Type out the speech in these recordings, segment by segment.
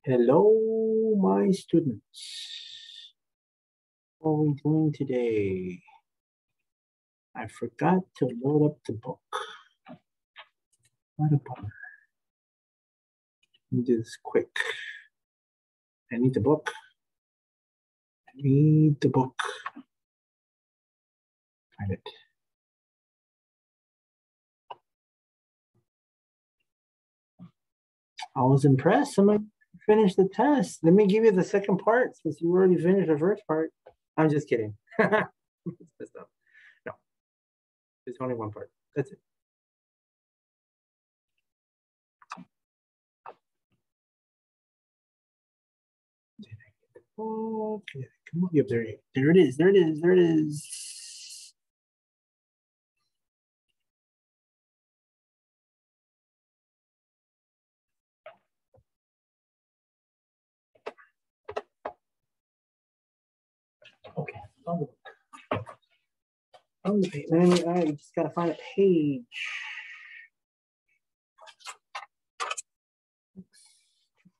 Hello, my students. What are we doing today? I forgot to load up the book. What a bummer. Let me do this quick. I need the book. I need the book. Find it. I was impressed. Somebody finished the test. Let me give you the second part since you already finished the first part. I'm just kidding. It's messed up. No, there's only one part. That's it. Okay, come on. Yep, there it is. There it is. There it is. Okay, on the page. I just gotta find a page.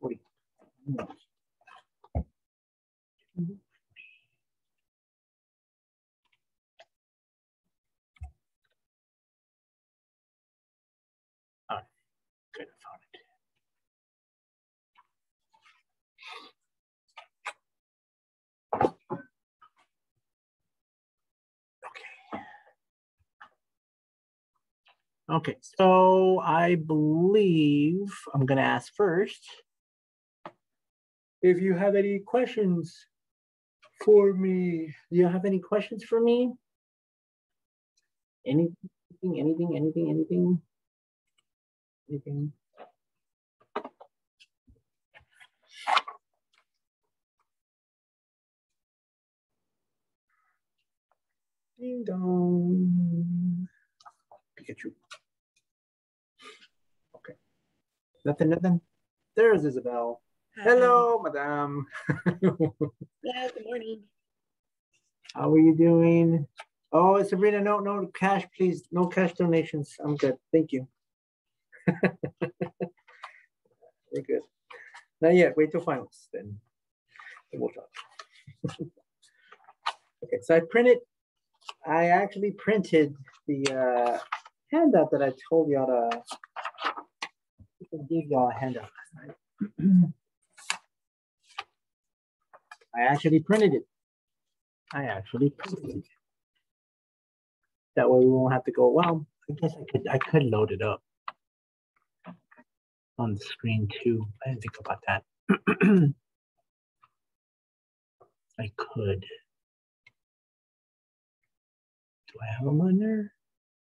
All right, good, I found it. Okay, so I believe I'm gonna ask first if you have any questions for me. Do you have any questions for me? Anything? Ding dong. Pikachu. Okay. Nothing. There's Isabel. Hi. Hello, madam. Yeah, good morning. How are you doing? Oh, Sabrina, no cash, please. No cash donations. I'm good. Thank you. We're good. Not yet. Wait till finals, then we'll talk. Okay, so I actually printed the handout that I told y'all to give y'all a handout last night. I actually printed it. That way we won't have to go, well, I guess I could load it up on the screen too. I didn't think about that. I could. Do I have them on there?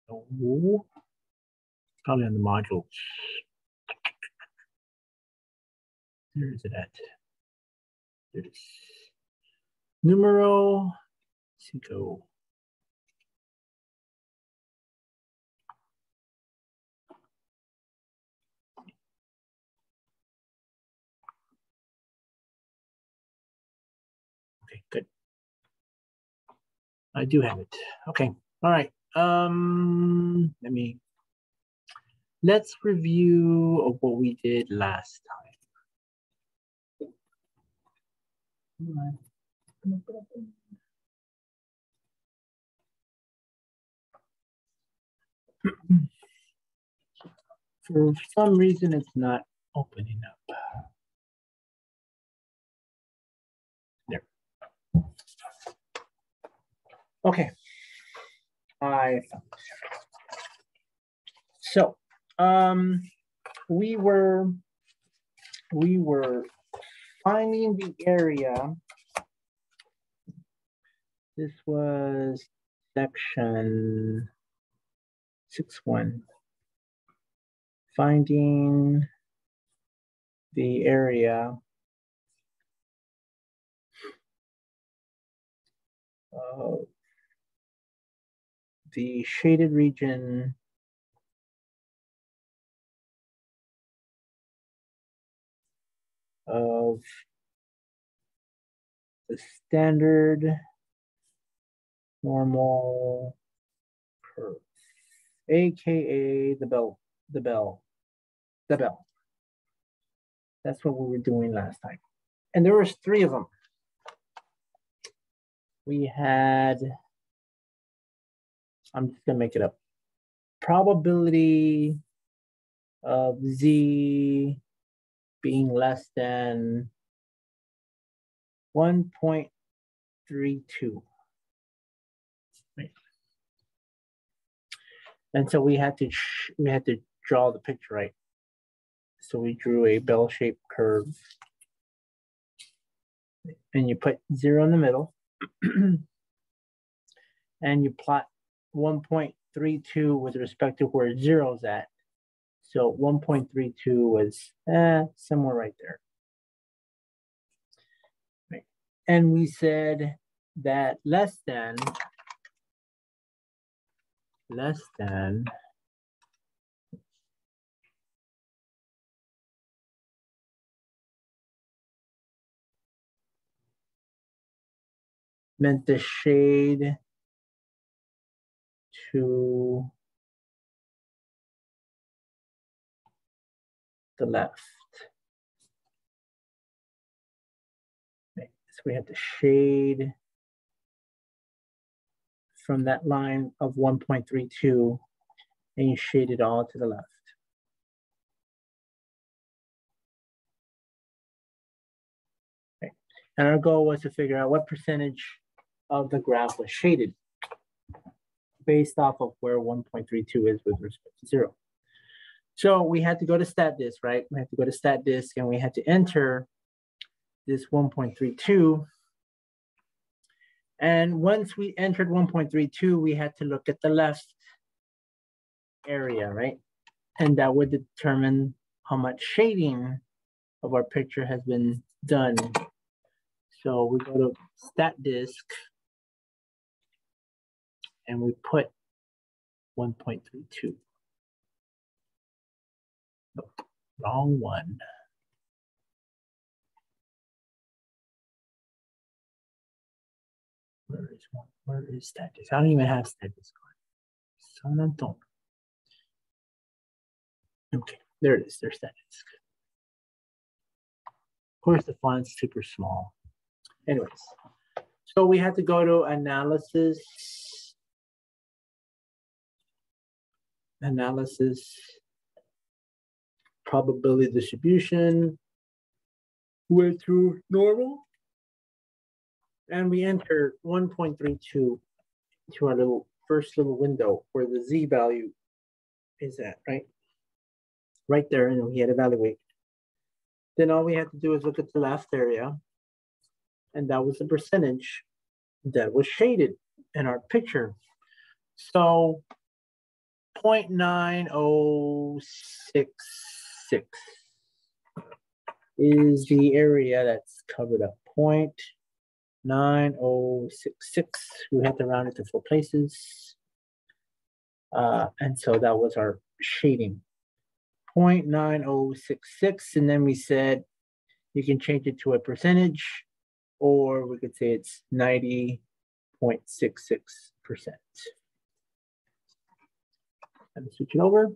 No. Probably on the module. Where is it at? There it is. Numero 5. Okay, good. I do have it. Okay. All right. Let's review of what we did last time. For some reason, it's not opening up. There. Okay. I found it. So, we were finding the area. This was section 6.1. Finding the area of the shaded region of the standard normal curve, aka the bell. That's what we were doing last time. And there was 3 of them. We had, I'm just gonna make it up. Probability of Z being less than 1.32. Right. And so we had to draw the picture, right? So we drew a bell-shaped curve, and you put 0 in the middle, and you plot 1.32 with respect to where 0 is at. So 1.32 was somewhere right there. Right. And we said that less than meant the shade to the left. Okay. So we have to shade from that line of 1.32, and you shade it all to the left. Okay. And our goal was to figure out what percentage of the graph was shaded based off of where 1.32 is with respect to 0. So we had to go to StatDisk, right? We had to go to StatDisk, and we had to enter this 1.32. And once we entered 1.32, we had to look at the left area, right? And that would determine how much shading of our picture has been done. So we go to StatDisk, and we put 1.32. No, wrong one. Where is one? Where is StatDisk? I don't even have StatDisk on. Okay, there it is. There's StatDisk. Of course, the font's super small. Anyways, so we had to go to analysis, probability distribution, went through normal, and we entered 1.32 to our first little window where the Z value is at, right? Right there, and we had to evaluate. Then all we had to do is look at the left area, and that was the percentage that was shaded in our picture. So 0.9066 is the area that's covered up. 0.9066. We have to round it to 4 places. And so that was our shading. 0.9066, and then we said you can change it to a percentage, or we could say it's 90.66%. Let me switch it over.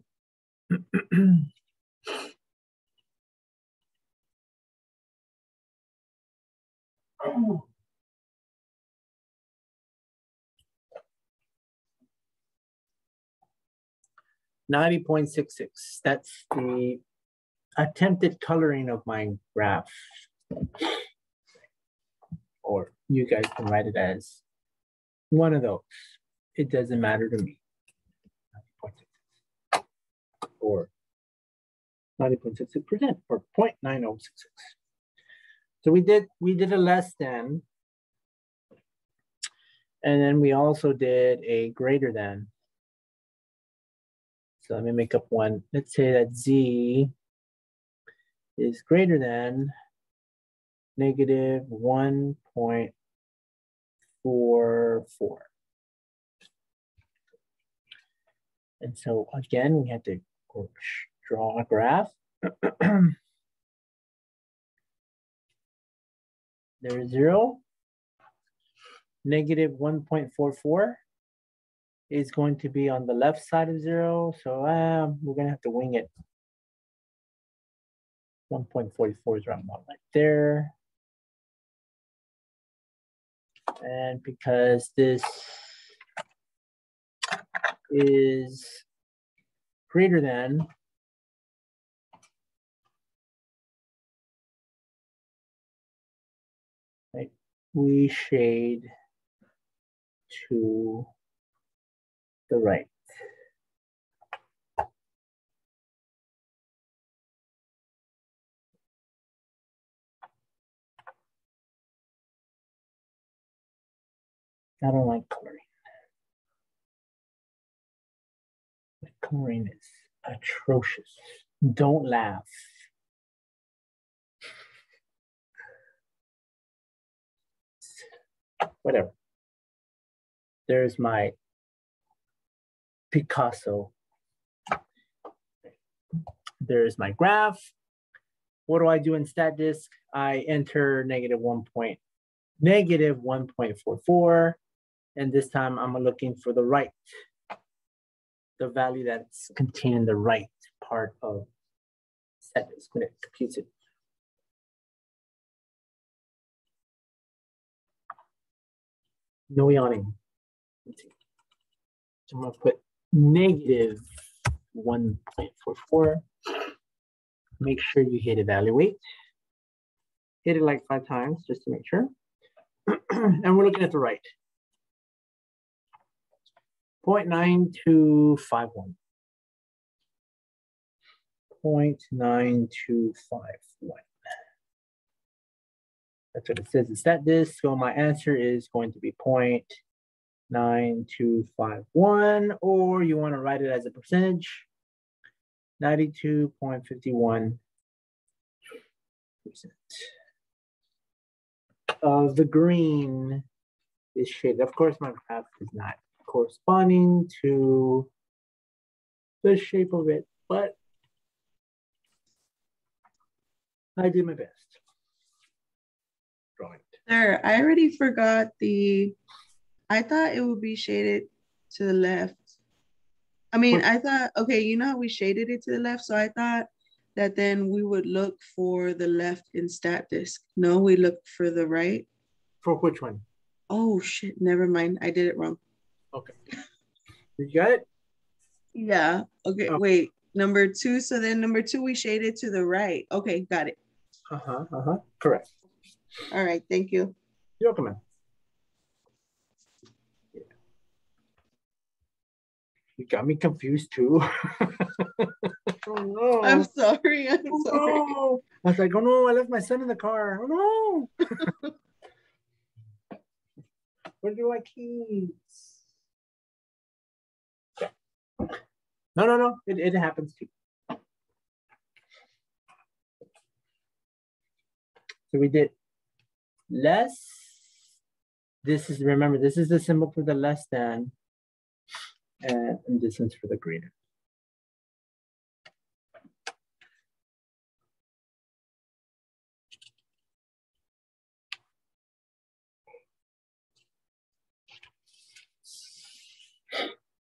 90.66. That's the attempted coloring of my graph. Or you guys can write it as one of those. It doesn't matter to me. 90.66. Or 90.66% or 0.9066. So we did a less than, and then we also did a greater than. So let me make up one. Let's say that Z is greater than negative 1.44. And so again, we have to draw a graph. There's 0. Negative 1.44 is going to be on the left side of 0. So we're going to have to wing it. 1.44 is round about right there. And because this is greater than right, we shade to the right. I don't like coloring. The coloring is atrocious. Don't laugh. Whatever. There's my Picasso. There's my graph. What do I do in StatDisk? I enter negative 1.44. And this time I'm looking for the right, the value that's contained in the right part of StatDisk when it computes it. No yawning. So I'm gonna put negative 1.44. Make sure you hit evaluate. Hit it like 5 times just to make sure. And we're looking at the right. 0.9251. 0.9251. That's what it says in StatDisk. So my answer is going to be 0.9251, or you want to write it as a percentage, 92.51% of the green is shaded. Of course, my graph is not corresponding to the shape of it, but I did my best drawing it. Sir, I already forgot I thought it would be shaded to the left. I mean, I thought, okay, you know how we shaded it to the left? So I thought that then we would look for the left in StatDisk. No, we looked for the right. For which one? Oh, shit, never mind. I did it wrong. Okay. You got it? Yeah. Okay, wait. Number 2. So then number 2, we shaded to the right. Okay, got it. Correct. All right, thank you. You're welcome, man. Yeah. You got me confused too. Oh no. I'm sorry. I'm sorry. No. I was like, oh no, I left my son in the car. Oh no. Where do I keep? No. It happens too. So we did less. This is, remember, this is the symbol for the less than, and this is for the greater.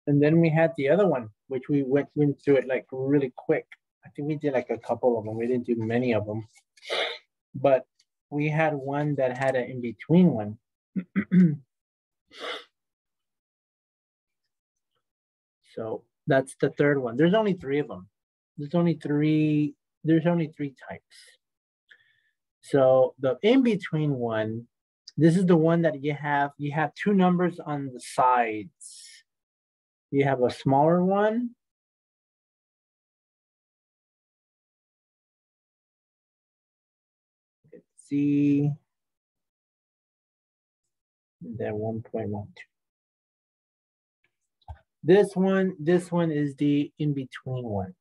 And then we had the other one, which we went through it like really quick. I think we did like a couple of them. We didn't do many of them, but we had one that had an in-between one. So that's the third one. There's only 3 of them. There's only three types. So the in-between one, this is the one that you have 2 numbers on the sides. You have a smaller one. Let's see. Then 1.12. This one is the in-between one.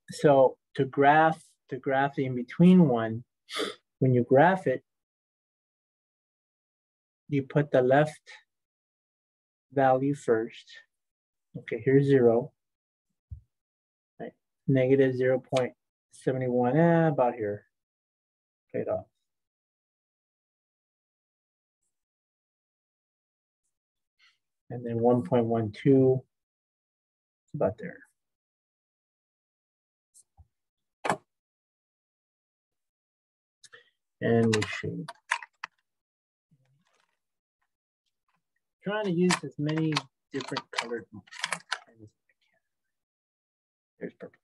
So to graph the in-between one, when you graph it, you put the left value first. Okay, here's 0. Right. Negative 0.71, about here. Trade off. And then 1.12 about there. And we shade. Trying to use as many different colored pens as I can. There's purple.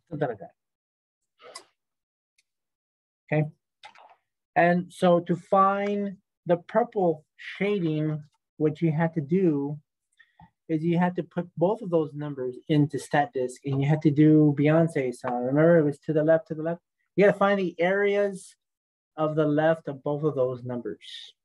Something like that. Okay. And so to find the purple shading, what you had to do is you had to put both of those numbers into StatDisk, and you had to do Beyonce song. Remember, it was to the left, to the left. You got to find the areas of the left of both of those numbers.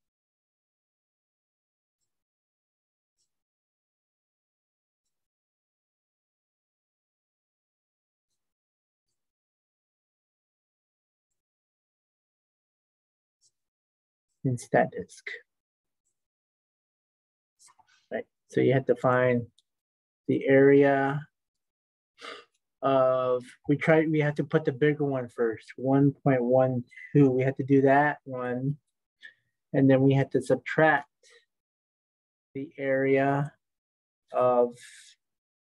In StatDisk. Right. So you had to find the area of, we had to put the bigger one first, 1.12. We had to do that one. And then we had to subtract the area of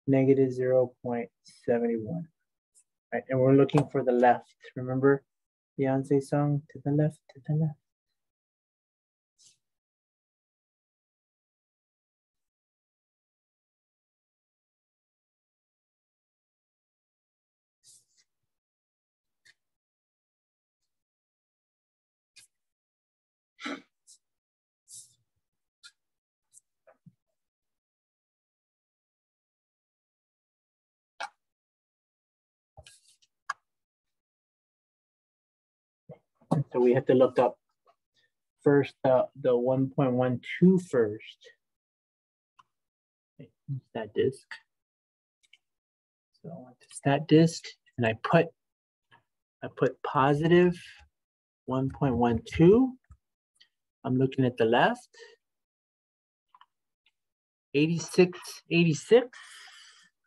negative 0.71. Right. And we're looking for the left. Remember Beyonce song, to the left, to the left. So we have to look up first the 1.12 first. StatDisk. So I went to StatDisk and I put positive 1.12. I'm looking at the left. 86.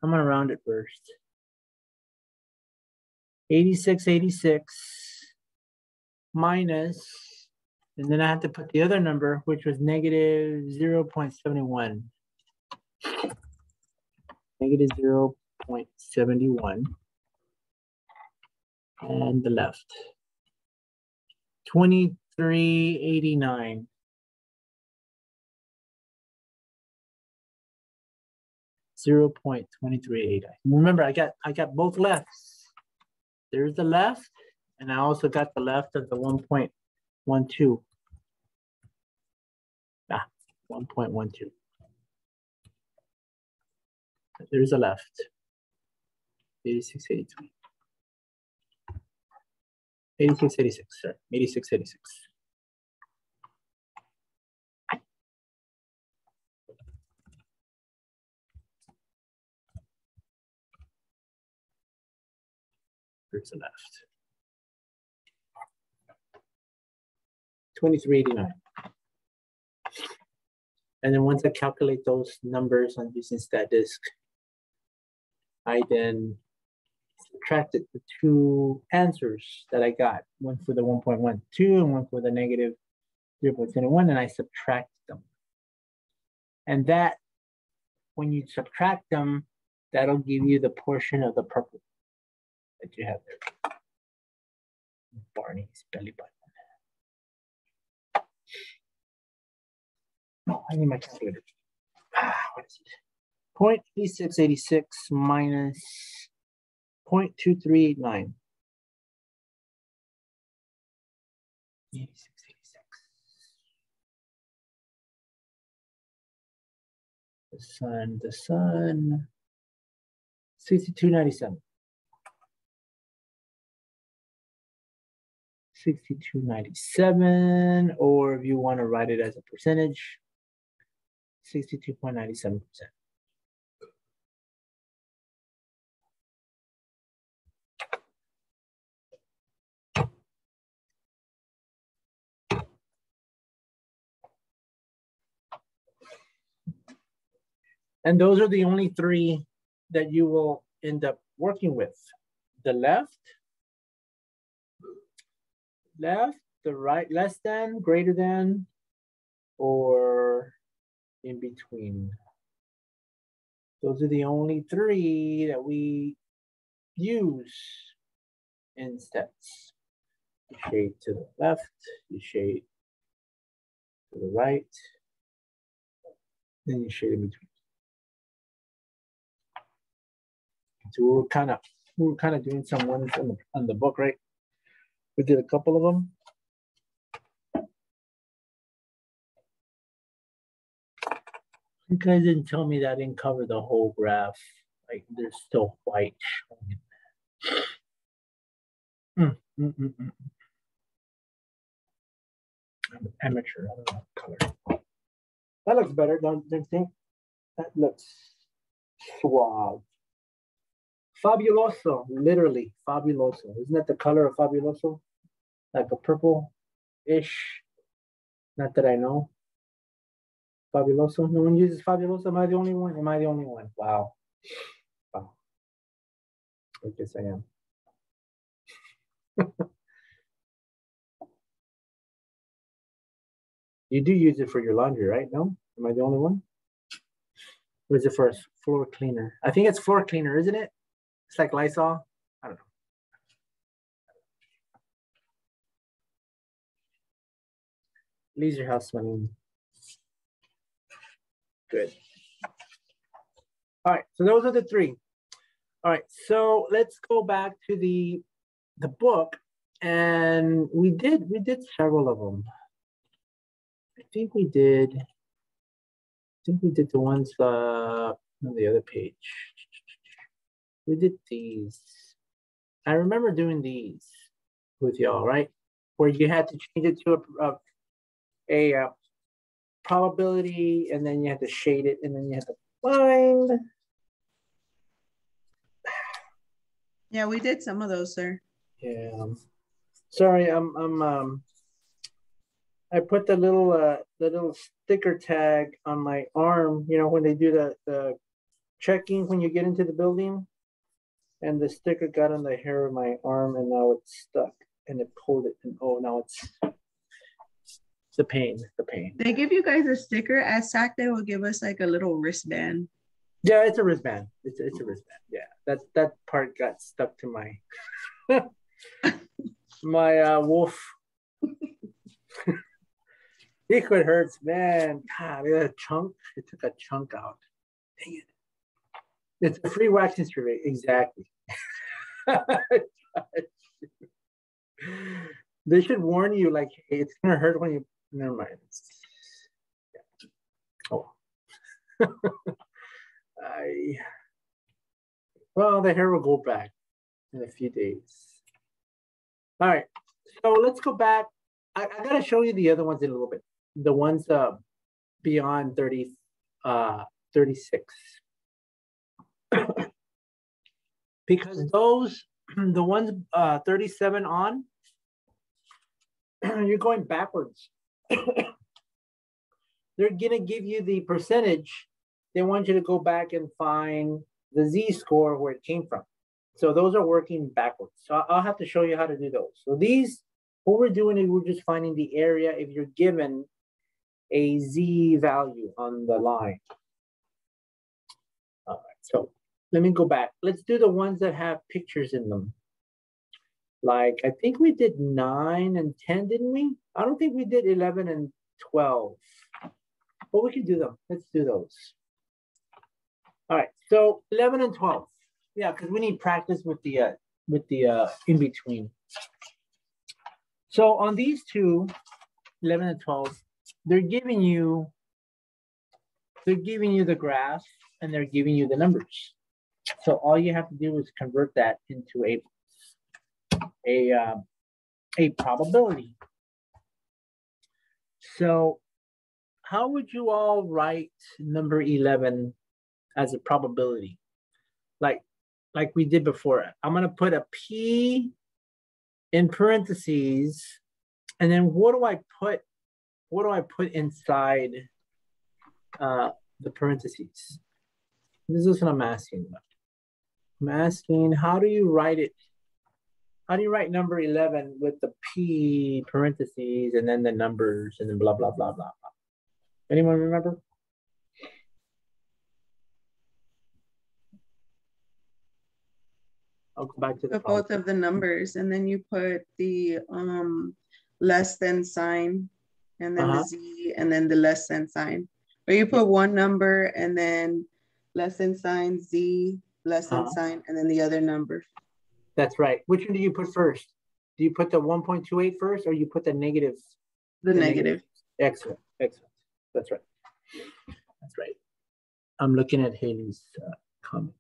I'm gonna round it first. 86 minus, and then I have to put the other number, which was negative 0.71. Negative 0.71. And the left. 2389. .2389. Remember, I got both lefts. There's the left, and I also got the left of the 1.12. 1.12. There's a left. 8683. 8686, sorry. 8686. There's the left. 2389. And then once I calculate those numbers on using StatDisk, I then subtracted the two answers that I got, one for the 1.12 and one for the negative 0.71, and I subtract them. And that, when you subtract them, that'll give you the portion of the purple that you have there. Barney's belly button. Oh, I need my calculator. What is it? 0.8686 minus 0.2389. 8686. The sun. 6297. 6297, or if you want to write it as a percentage, 62.97%. And those are the only three that you will end up working with. the left, the right, less than, greater than, or in between. Those are the only three that we use in steps. You shade to the left, you shade to the right, then you shade in between. So we were kind of doing some ones on the book, right? We did a couple of them. You guys didn't tell me that I didn't cover the whole graph. Like there's still white showing in there. I'm an amateur. I don't know color. That looks better, don't you think? That looks suave. Fabuloso, literally fabuloso. Isn't that the color of fabuloso? Like a purple-ish. Not that I know. Fabuloso. No one uses fabuloso. Am I the only one? Am I the only one? Wow. Wow. I guess I am. You do use it for your laundry, right? No? Am I the only one? Or is it for a floor cleaner? I think it's floor cleaner, isn't it? It's like Lysol. I don't know. Leaves your house smelling good. All right, so those are the three. All right, so let's go back to the book, and we did several of them. I think we did the ones on the other page. We did these. I remember doing these with y'all, right? Where you had to change it to a probability, and then you had to shade it, and then you had to find. Yeah, we did some of those, sir. Yeah. Sorry, I put the little sticker tag on my arm, you know, when they do the checking when you get into the building, and the sticker got on the hair of my arm, and now it's stuck, and it pulled it, and oh, now it's the pain. They give you guys a sticker. At SAC, they will give us like a little wristband. Yeah, it's a wristband. It's a wristband. Yeah, that part got stuck to my my wolf. It hurts, man. God, look at a chunk. It took a chunk out. Dang it. It's a free waxing survey. Exactly. They should warn you, like, hey, it's gonna hurt when you. Never mind. Yeah. Oh. Well, the hair will go back in a few days. All right. So let's go back. I gotta show you the other ones in a little bit. The ones beyond 36. Because those, the ones 37 on, you're going backwards. They're gonna give you the percentage. They want you to go back and find the z-score where it came from. So those are working backwards. So I'll have to show you how to do those. So these, what we're doing is we're just finding the area if you're given a z value on the line. All right, so let me go back. Let's do the ones that have pictures in them. Like, I think we did 9 and 10, didn't we? I don't think we did 11 and 12. But we can do them. Let's do those. All right, so 11 and 12. Yeah, because we need practice with the in-between. So on these two, 11 and 12, they're giving you the graph and they're giving you the numbers. So all you have to do is convert that into a probability. So how would you all write number 11 as a probability? Like we did before. I'm gonna put a P in parentheses, and then what do I put inside the parentheses? This is what I'm asking about. I'm asking, how do you write it? How do you write number 11 with the P parentheses and then the numbers and then blah, blah, blah, blah, blah? Anyone remember? I'll go back to the Put both of the numbers, and then you put the less than sign, and then the Z, and then the less than sign. Or you put one number and then less than sign, Z, less than sign, and then the other number. That's right. Which one do you put first? Do you put the 1.28 first, or you put the negative? The negative. Excellent. Excellent. That's right. That's right. I'm looking at Haley's comment.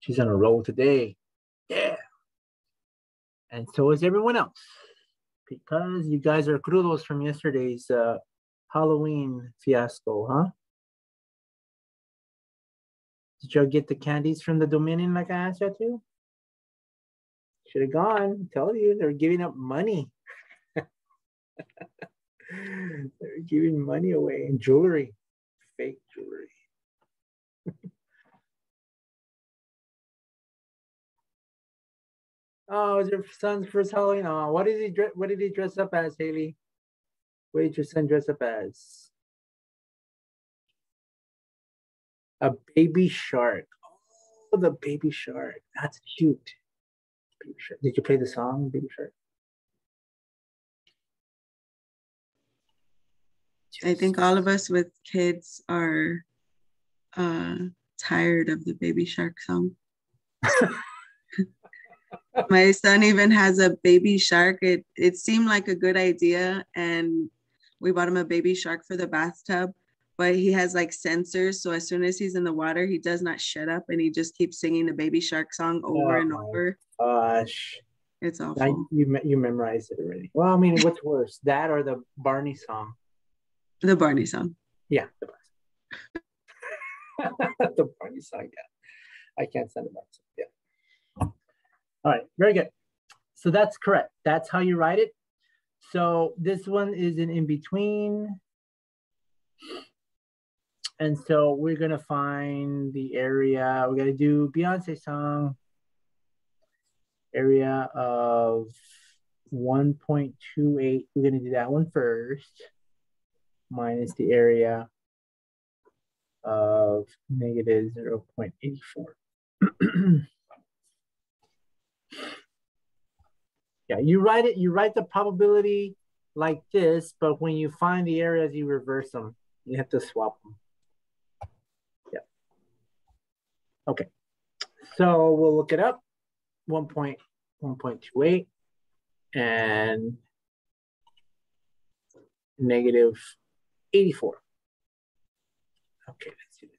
She's on a roll today. Yeah. And so is everyone else. Because you guys are crudos from yesterday's Halloween fiasco, huh? Did y'all get the candies from the Dominion like I asked you to? Should have gone. I tell you, they're giving up money. They're giving money away and jewelry. Fake jewelry. Oh, it's your son's first Halloween. Oh, what did he dress up as, Haley? What did your son dress up as? A baby shark. Oh, the baby shark. That's cute. Baby shark. Did you play the song, Baby Shark? I think all of us with kids are tired of the Baby Shark song. My son even has a baby shark. It seemed like a good idea, and we bought him a baby shark for the bathtub, but he has like sensors, so as soon as he's in the water, he does not shut up, and he just keeps singing the baby shark song over and over. Gosh, it's awful. You memorized it already. Well, I mean, what's worse, that or the Barney song? The Barney song. Yeah, the Barney. The Barney song. Yeah, I can't send it back. Yeah. All right, very good. So that's correct. That's how you write it. So this one is an in between. And so we're going to find the area. We're going to do Beyonce song. Area of 1.28. We're going to do that one first. Minus the area of negative 0.84. Yeah, you write the probability like this, but when you find the areas, you reverse them. You have to swap them. Yeah. Okay. So we'll look it up. 1.28 and negative 84. Okay, let's see.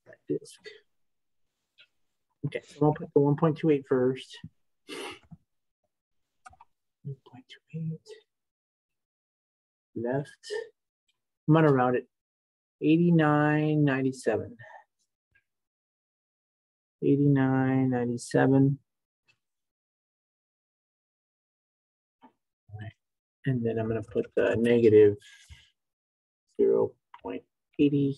That disk. Okay, so I'll put the 1.28 first. 1.28 left. I'm gonna round it. 89.97. 89.97. All right. And then I'm gonna put the negative 0.84.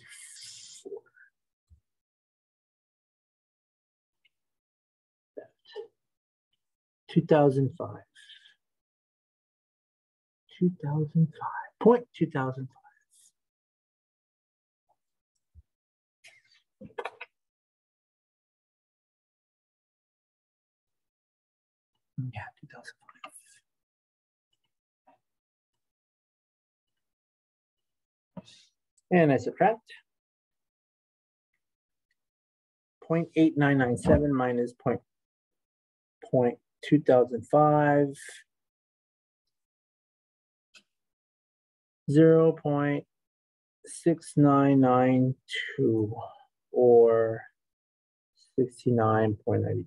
2005. 2005. 2005. Yeah, 2005. And I subtract 0.8997 minus 0.2005. 0.6992 or 69.92%.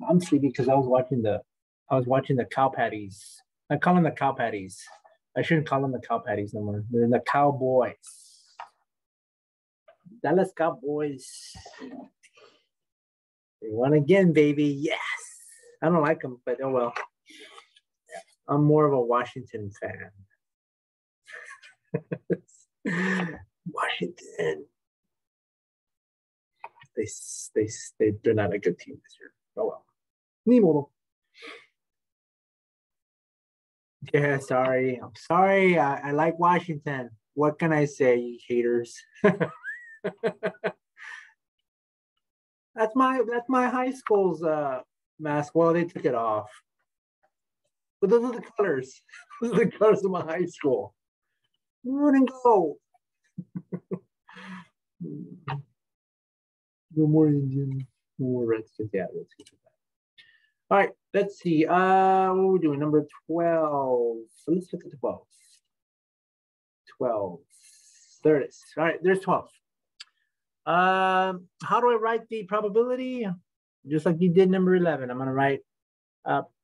I'm sleepy because I was watching the cow patties. I call them the cow patties. I shouldn't call them the cow patties no more. They're the Cowboys. Dallas Cowboys. They won again, baby. Yes. I don't like them, but oh well. I'm more of a Washington fan. Washington. They're not a good team this year. Oh well. Ni modo. Yeah, sorry. I'm sorry. I like Washington. What can I say, you haters? That's my high school's mask. Well, they took it off. But those are the colors. Those are the colors of my high school. Run and go. No more Indians. No more Redskins. Yeah, let's get to that. All right, let's see. What are we doing? Number 12. So let's look at 12. 12. There it is. All right, there's 12. How do I write the probability? Just like you did number 11. I'm going to write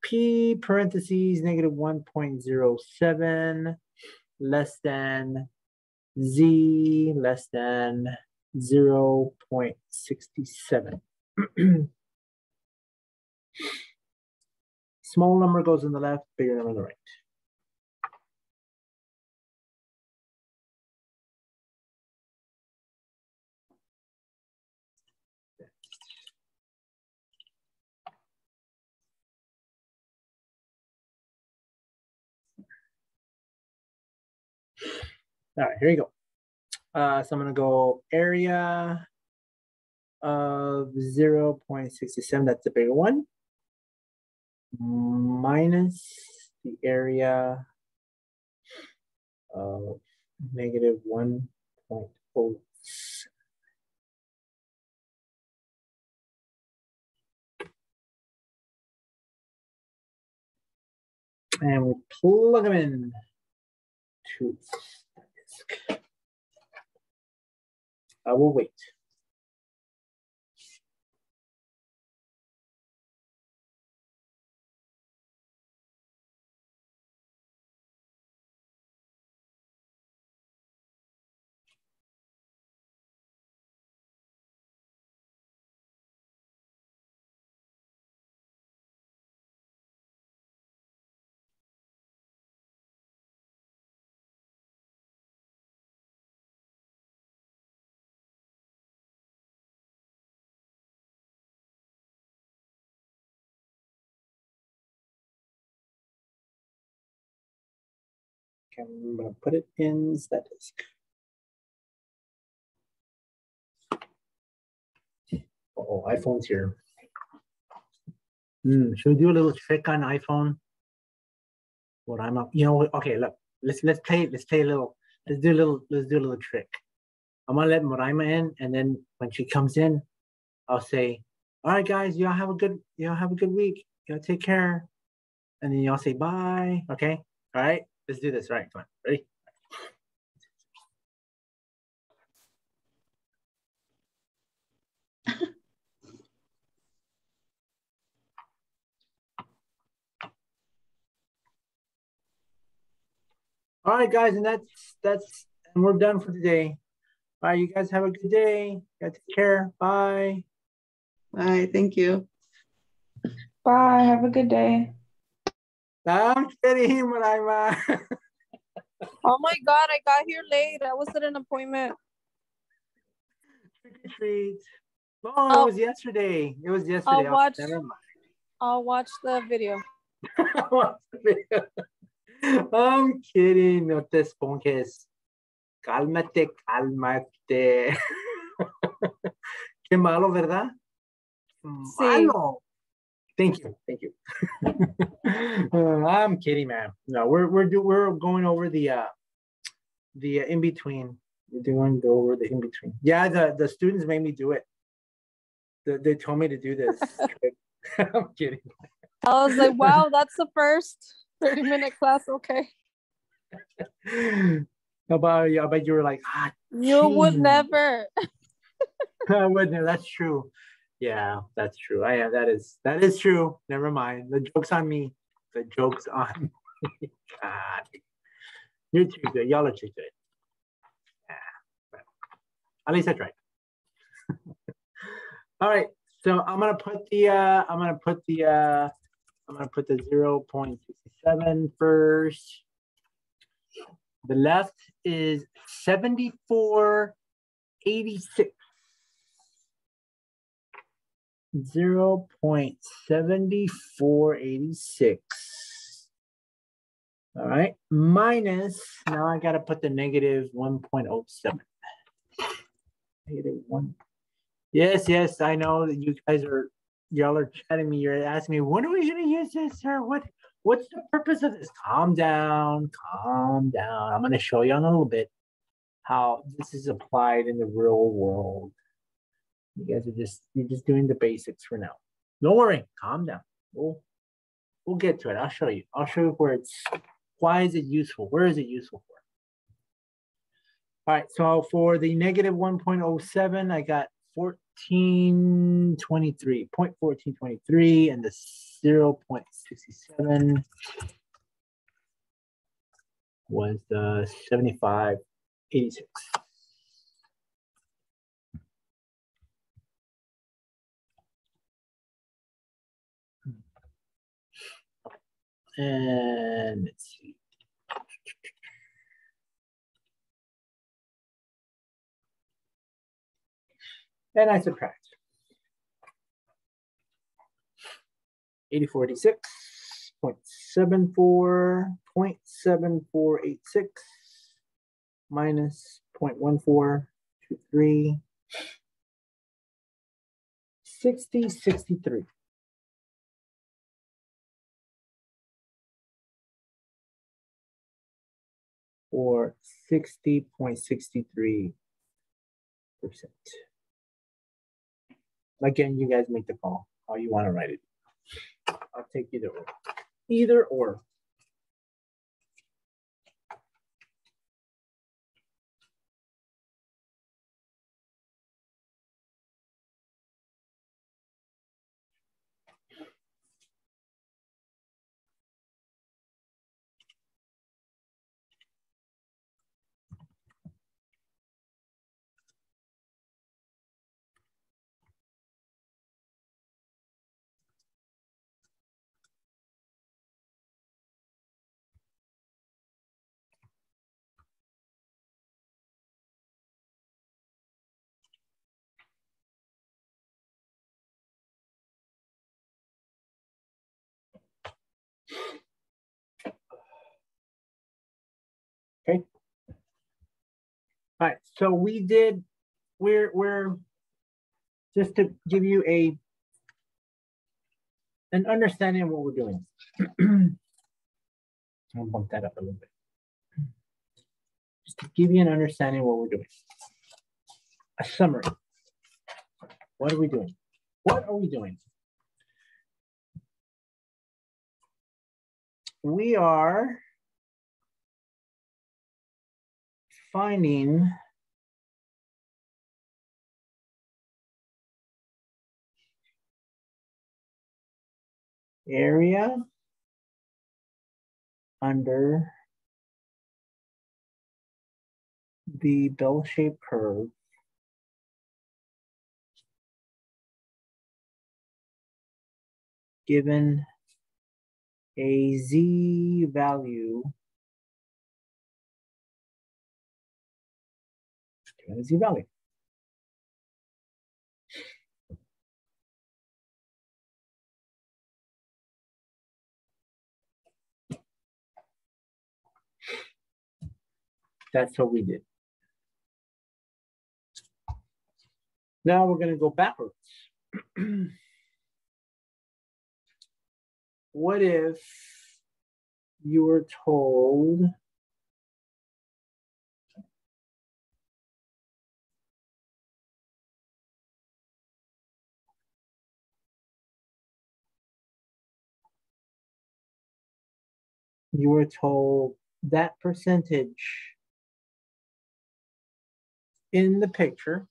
P parentheses negative 1.07 less than Z less than 0.67. Small number goes on the left, bigger number on the right. All right, here you go. So I'm going to go area of 0.67, that's the bigger one, minus the area of negative 1.07. And we plug them in to the disk. I will wait. Okay, I'm going to put it in that disk. Oh, iPhone's here. Should we do a little trick on iPhone? What I'm up, okay, look, let's do a little trick. I'm gonna let Moraima in, and then when she comes in, I'll say, all right, guys, y'all have a good week. Y'all take care. And then y'all say bye. Okay. All right, let's do this. All right, come on. Ready? All right, guys, and and we're done for today. All right, you guys have a good day. You guys take care. Bye. Bye. Thank you. Bye. Have a good day. I'm kidding, Moraima. Oh my God, I got here late. I was at an appointment. Trick or treat. Oh, it was yesterday. It was yesterday. I'll watch the video. I'm kidding. No te esponjes. Cálmate, cálmate. Qué malo, ¿verdad? Malo. Thank you. I'm kidding, man. No, we're going over the in between. We're going to go over the in between. Yeah, the students made me do it. They told me to do this. I'm kidding. I was like, wow, that's the first 30-minute class. Okay. I bet you were like, You would geez. never. I wouldn't. That's true. Yeah, that's true. That is true. Never mind. The joke's on me. The joke's on me. God. You're too good. Y'all are too good. Yeah. Well, at least I tried. All right. So I'm gonna put the 0.67 first. The left is 74.86. 0.7486. All right, minus, now I got to put the negative 1.07. Negative 1. Yes, I know that you guys y'all are chatting me. You're asking me, when are we going to use this, sir? What's the purpose of this? Calm down. I'm going to show you in a little bit how this is applied in the real world. You guys you're just doing the basics for now. Don't worry, calm down. We'll get to it. I'll show you why is it useful? Where is it useful for? All right, so for the negative 1.07, I got 0.1423, and the 0.67 was the 75.86. And let's see. And I subtract. 0.7486 minus 0.1423, 60.63. Or 60.63%. Again, you guys make the call how you want to write it. I'll take either or. Either or. Okay. All right. So we're just to give you an understanding of what we're doing. I'll bump that up a little bit. Just to give you an understanding of what we're doing. A summary. What are we doing? We are finding area under the bell-shaped curve given a z value. Given a z value. That's what we did. Now we're going to go backwards. What if you were told that percentage in the picture.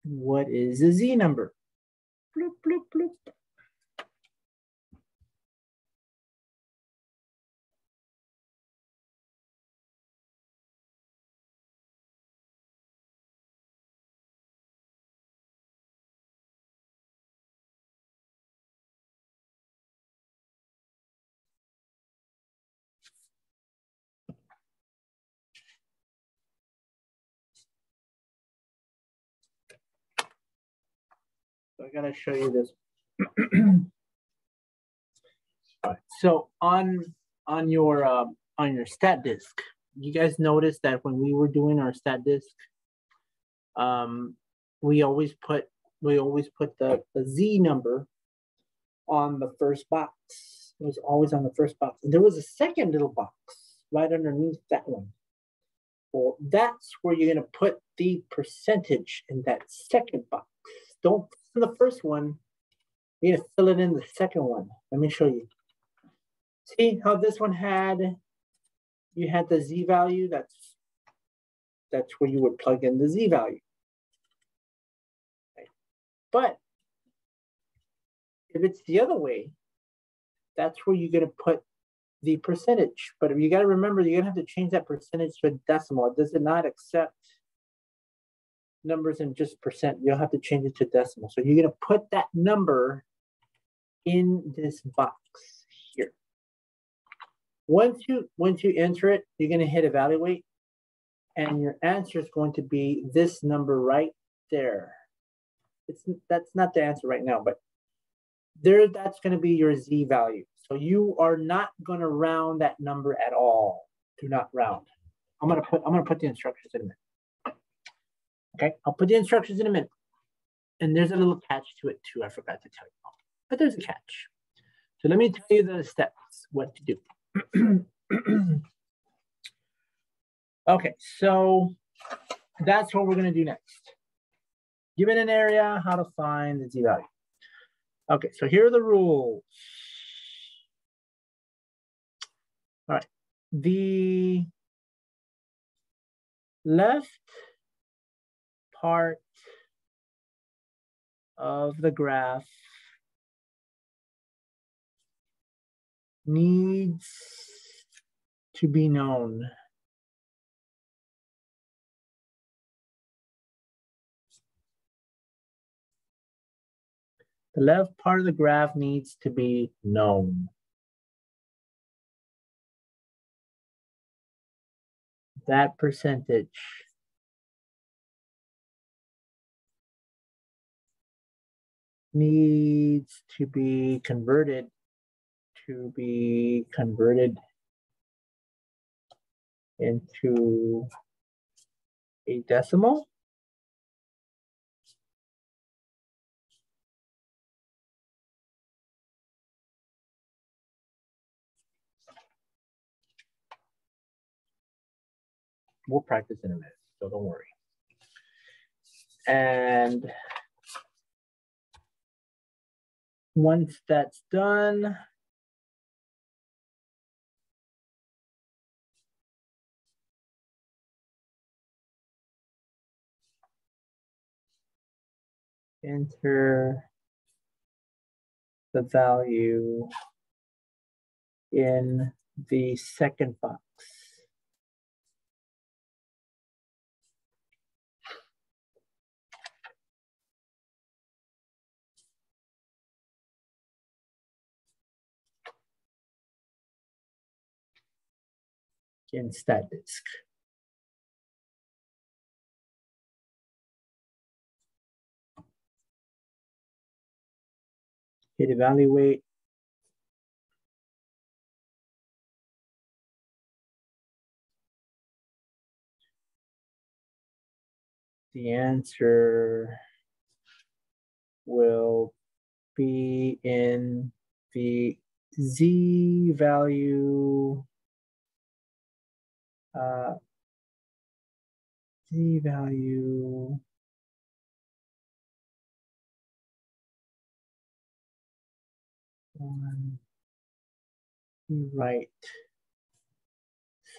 What is the Z number? Bloop, bloop, bloop. So I gotta show you this. All right. So on your stat disk, you guys noticed that when we were doing our stat disk, we always put the Z number on the first box. It was always on the first box. And there was a second little box right underneath that one. Well, that's where you're gonna put the percentage in that second box. Don't fill in the first one. You're gonna fill it in the second one. Let me show you. See how this one you had the Z value? That's where you would plug in the Z value. Right. But if it's the other way, that's where you're gonna put the percentage. But you gotta remember, you're gonna have to change that percentage to a decimal. It does not accept numbers in just percent. You'll have to change it to decimal. So you're gonna put that number in this box here. Once you enter it, you're gonna hit evaluate, and your answer is going to be this number right there. That's not the answer right now, but that's gonna be your Z value. So you are not gonna round that number at all. Do not round. I'm gonna put the instructions in a minute. Okay, I'll put the instructions in a minute. And there's a little catch to it too, I forgot to tell you. But there's a catch. So let me tell you the steps, what to do. Okay, so that's what we're gonna do next. Given an area, how to find the Z value. Okay, so here are the rules. All right, the left part of the graph needs to be known. The left part of the graph needs to be known. That percentage needs to be converted into a decimal. We'll practice in a minute, so don't worry. And once that's done, enter the value in the second box. In stat disk. Hit evaluate. The answer will be in the Z value. Z value on the right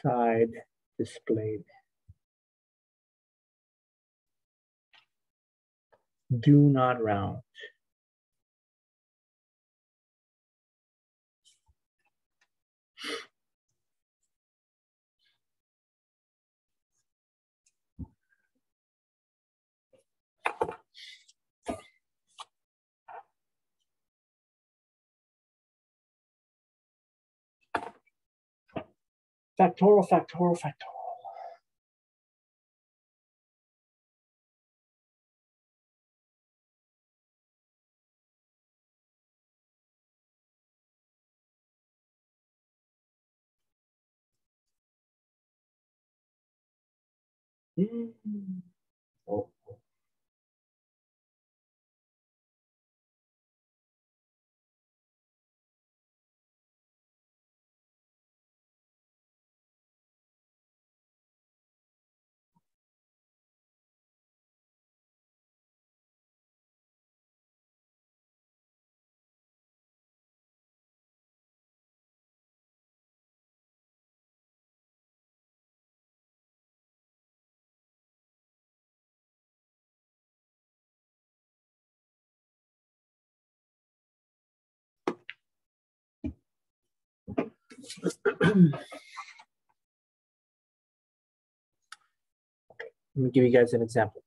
side displayed. Do not round. Factorial, factorial, factorial. Oh. Let me give you guys an example.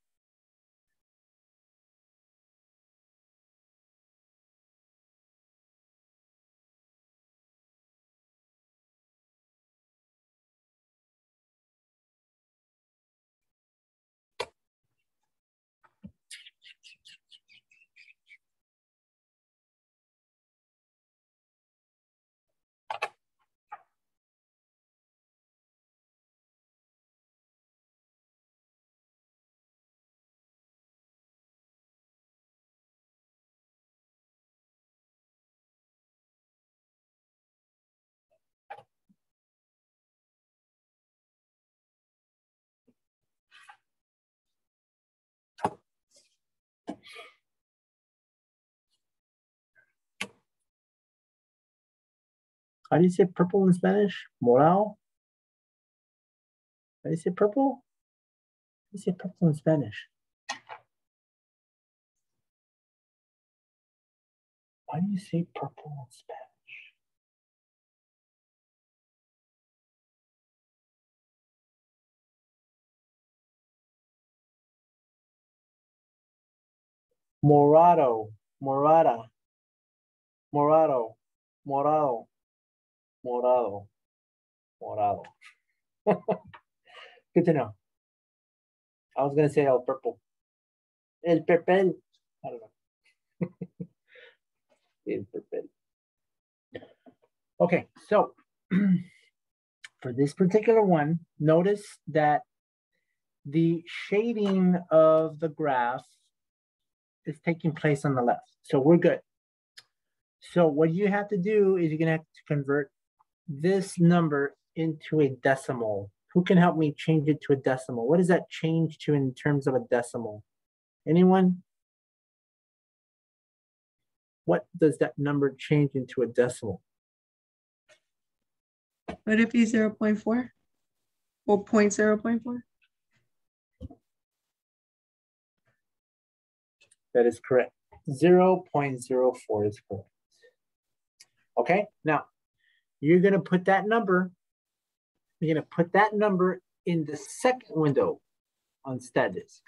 How do you say purple in Spanish? Morado? How do you say purple? How do you say purple in Spanish? Why do you say purple in Spanish? Morado, morada, morado, morado, morado, morado. Good to know. I was gonna say el purple. El purple. I don't know. El purple. Okay, so for this particular one, notice that the shading of the graph is taking place on the left. So we're good. So what you have to do is you're gonna have to convert this number into a decimal. Who can help me change it to a decimal? What does that change to in terms of a decimal? Anyone? What does that number change into a decimal? Would it be 0.4 or 0.4? That is correct. 0.04 is correct. Okay, now you're gonna put that number, in the second window on StatDisk.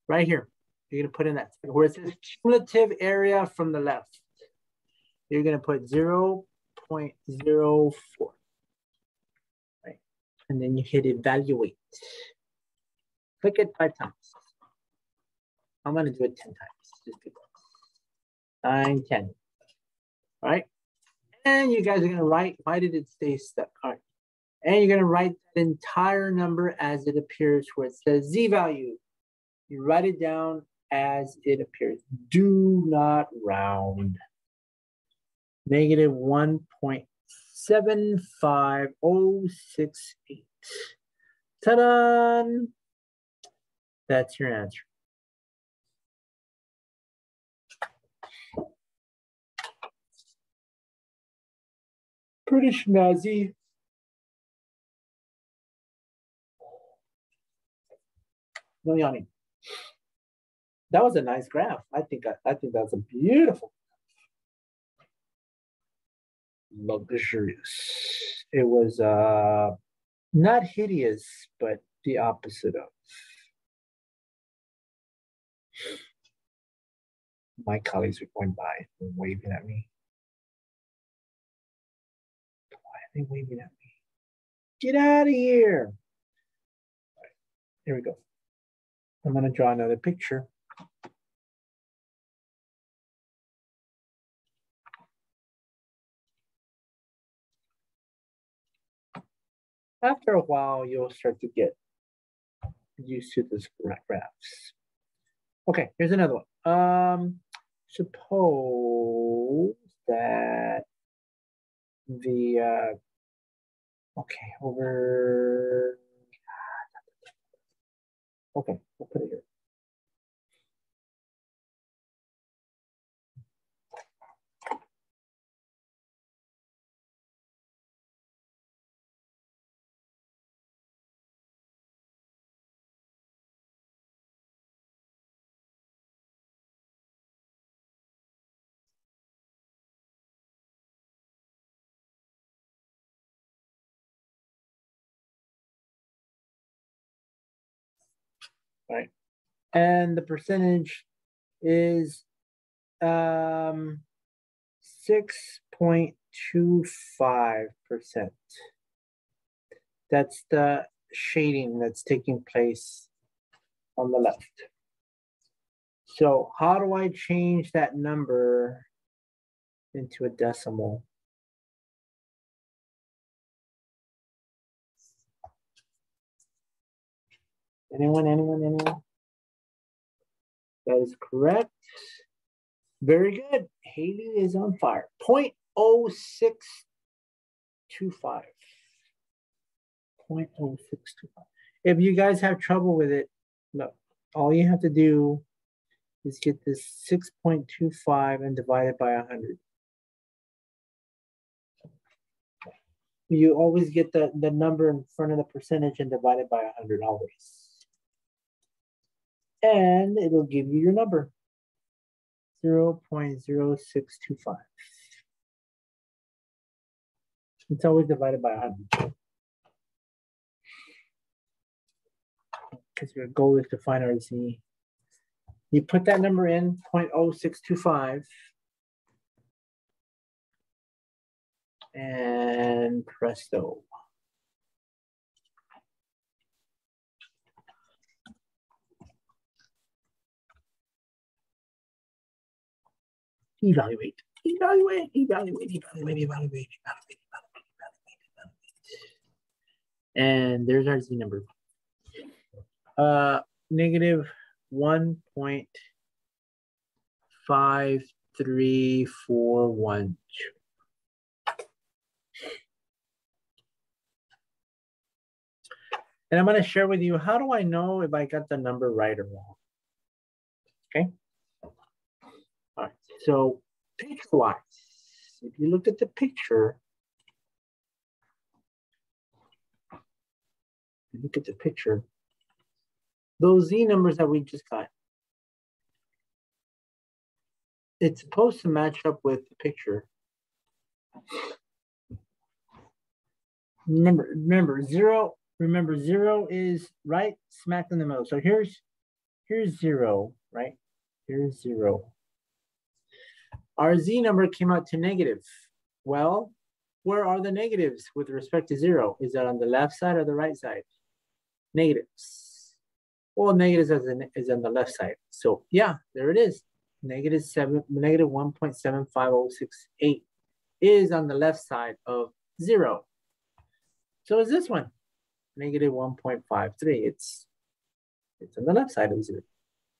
Right here. You're gonna put in that where it says cumulative area from the left. You're gonna put 0.04. Right? And then you hit evaluate. Click it 5 times. I'm gonna do it 10 times. Just do 9, 10. All right. And you guys are gonna write, why did it stay stuck? All right. And you're gonna write the entire number as it appears where it says Z value. You write it down as it appears. Do not round. Negative 1.75068. Ta-da! That's your answer. Pretty snazzy. No yawning. That was a nice graph. I think that's a beautiful, luxurious. It was not hideous, but the opposite of. My colleagues are going by and waving at me. Why are they waving at me? Get out of here. Right, here we go. I'm going to draw another picture. After a while, you'll start to get used to this graphs. Okay, here's another one. Suppose that the okay, over. Okay, we'll put it here. Right, and the percentage is 6.25%. That's the shading that's taking place on the left. So how do I change that number into a decimal? Anyone? That is correct. Very good. Haley is on fire. 0.0625. 0.0625. If you guys have trouble with it, look, all you have to do is get this 6.25 and divide it by 100. You always get the number in front of the percentage and divide it by 100 always. And it'll give you your number, 0.0625. It's always divided by 100. Because your goal is to find RZ. You put that number in, 0.0625. And presto. Evaluate. And there's our Z number. Negative 1.53412. And I'm going to share with you, how do I know if I got the number right or wrong? Okay. All right. So picture-wise, if you look at the picture, those Z numbers that we just got, it's supposed to match up with the picture. Remember zero is right smack in the middle. So here's 0, right? Here's 0. Our Z number came out to negative. Well, where are the negatives with respect to 0? Is that on the left side or the right side? Negatives. Well, negatives is on the left side. So yeah, there it is. Negative 1.75068 is on the left side of 0. So is this one, negative 1.53. It's on the left side of 0.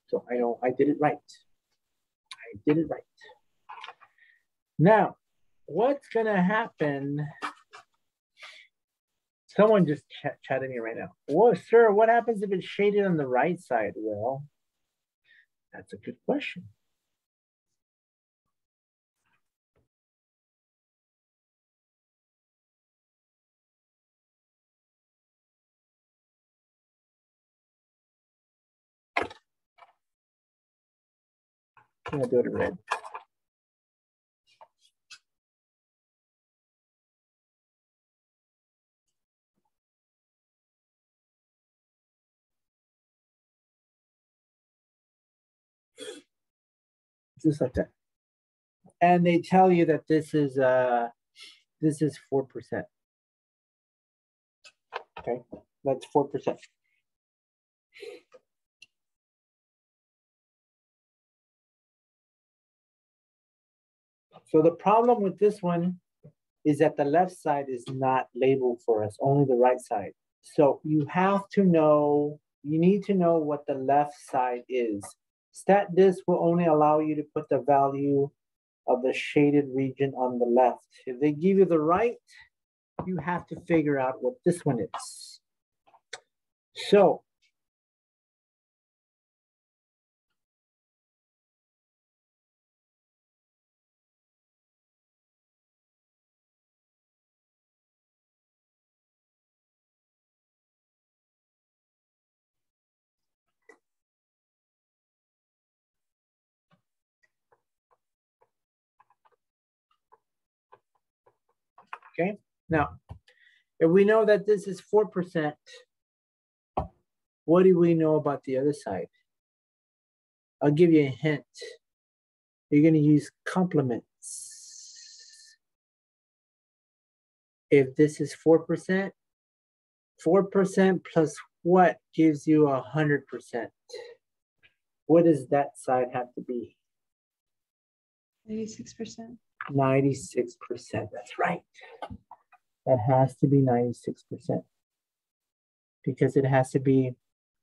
So I know I did it right. Now, what's gonna happen? Someone just chatted me right now. Well, sir, what happens if it's shaded on the right side? Well, that's a good question. I'm gonna do it in red. Just like that. And they tell you that this is 4%. Okay, that's 4%. So the problem with this one is that the left side is not labeled for us, only the right side. So you have to know, you need to know what the left side is. StatDisk will only allow you to put the value of the shaded region on the left. If they give you the right, you have to figure out what this one is. So okay, now, if we know that this is 4%, what do we know about the other side? I'll give you a hint. You're going to use complements. If this is 4%, 4% plus what gives you 100%? What does that side have to be? 96%. 96%, that's right. That has to be 96%. Because it has to be,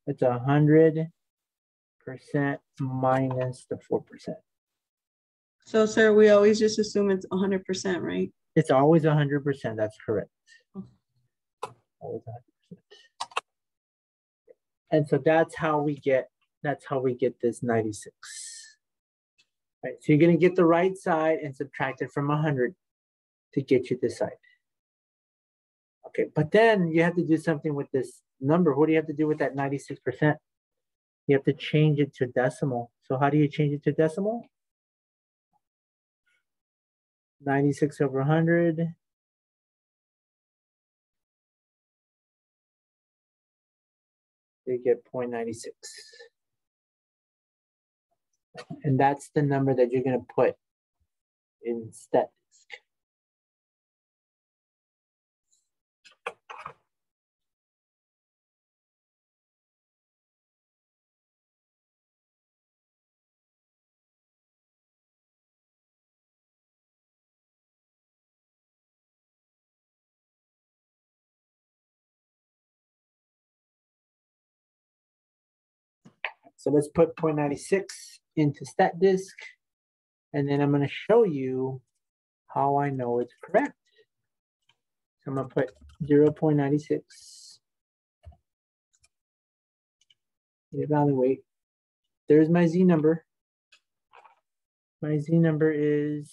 it's 100% minus the 4%. So, sir, we always just assume it's 100%, right? It's always 100%, that's correct. Always 100%. And so that's how we get this 96. Right, so you're gonna get the right side and subtract it from 100 to get you this side. Okay, but then you have to do something with this number. What do you have to do with that 96%? You have to change it to decimal. So how do you change it to decimal? 96 over 100. You get 0.96. And that's the number that you're going to put in StatDisk. So let's put 0.96 into StatDisk, and then I'm going to show you how I know it's correct. So I'm going to put 0.96. Evaluate. There's my Z number. My Z number is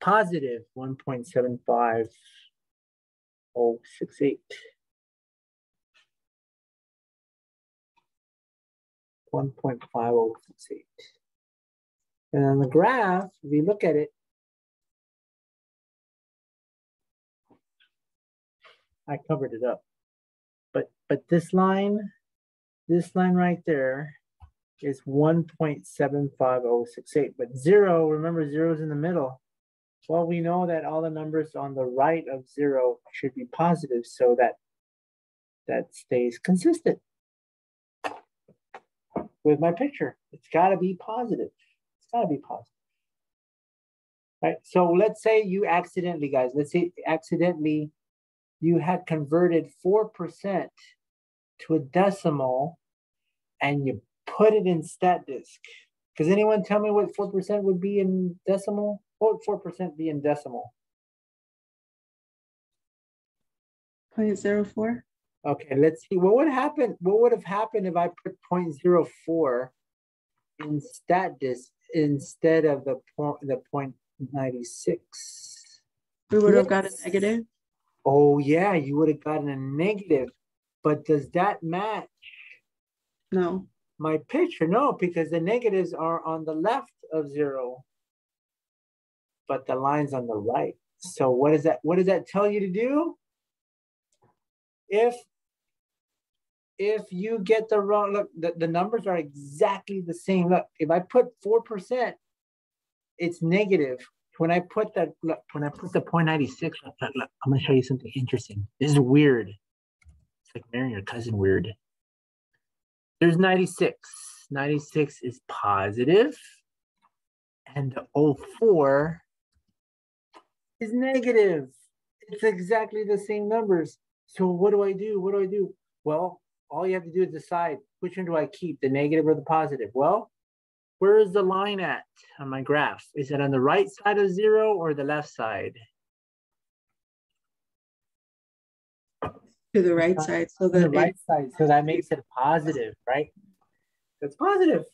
positive 1.75068. 1.5068. And on the graph, if you look at it, I covered it up. But this line right there is 1.75068. But zero, remember zero's in the middle. Well, we know that all the numbers on the right of zero should be positive, so that stays consistent with my picture. It's got to be positive. It's got to be positive. Right? So let's say you accidentally, guys, you had converted 4% to a decimal and you put it in StatDisk. Does anyone tell me what 4% would be in decimal? What would 4% be in decimal? 0.04. Okay, let's see. What would have happened if I put 0.04 in StatDisk instead of the 0.96? We would have gotten negative. Oh yeah, you would have gotten a negative. But does that match? No. My picture, no, because the negatives are on the left of 0, but the line's on the right. So what does that tell you to do? If you get the wrong, look, the numbers are exactly the same. Look, if I put 4%, it's negative. When I put the 0.96, look, I'm gonna show you something interesting. This is weird. It's like marrying your cousin weird. There's 96. 96 is positive, and the 04 is negative. It's exactly the same numbers. So what do I do? What do I do? Well, all you have to do is decide which one do I keep, the negative or the positive? Well, where is the line at on my graph? Is it on the right side of 0 or the left side? To the right side. So the right side. So that makes it positive, right? That's positive.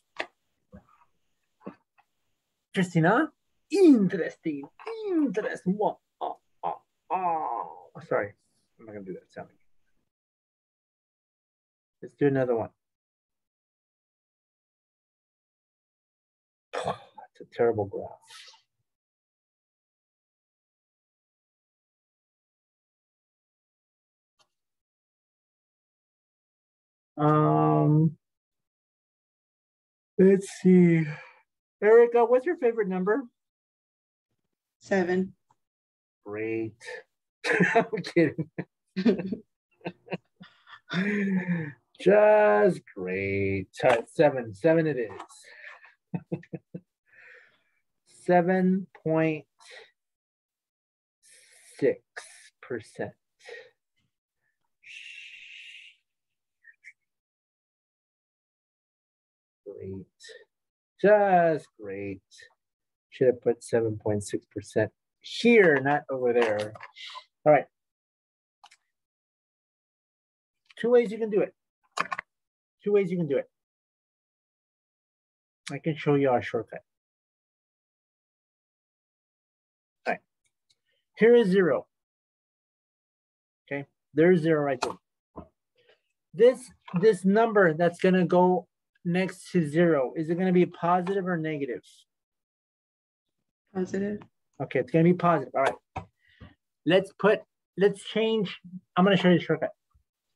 Interesting, huh? Interesting. Interesting. Oh, sorry. I'm not going to do that sound. Let's do another one. It's a terrible graph. Let's see. Erica, what's your favorite number? 7. Great. I'm kidding. Just great. 7 it is. 7.6%. Great. Just great. Should have put 7.6% here, not over there. All right. 2 ways you can do it. 2 ways you can do it. I can show you our shortcut. All right. Here is 0. Okay. There's 0 right there. This number that's going to go next to 0, is it going to be positive or negative? Positive. Okay, it's going to be positive. All right. Let's change. I'm going to show you the shortcut.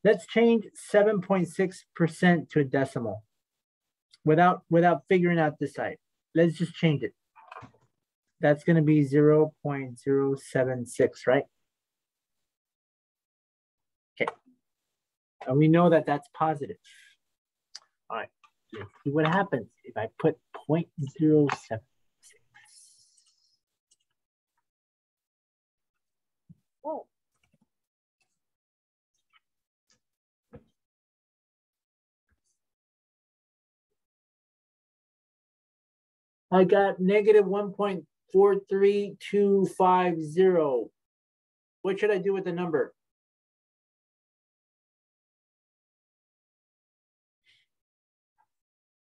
Let's change 7.6% to a decimal without figuring out this side. Let's just change it. That's going to be 0.076, right? Okay. And we know that that's positive. All right. Let's see what happens if I put 0.076. Whoa. I got negative 1.43250. What should I do with the number?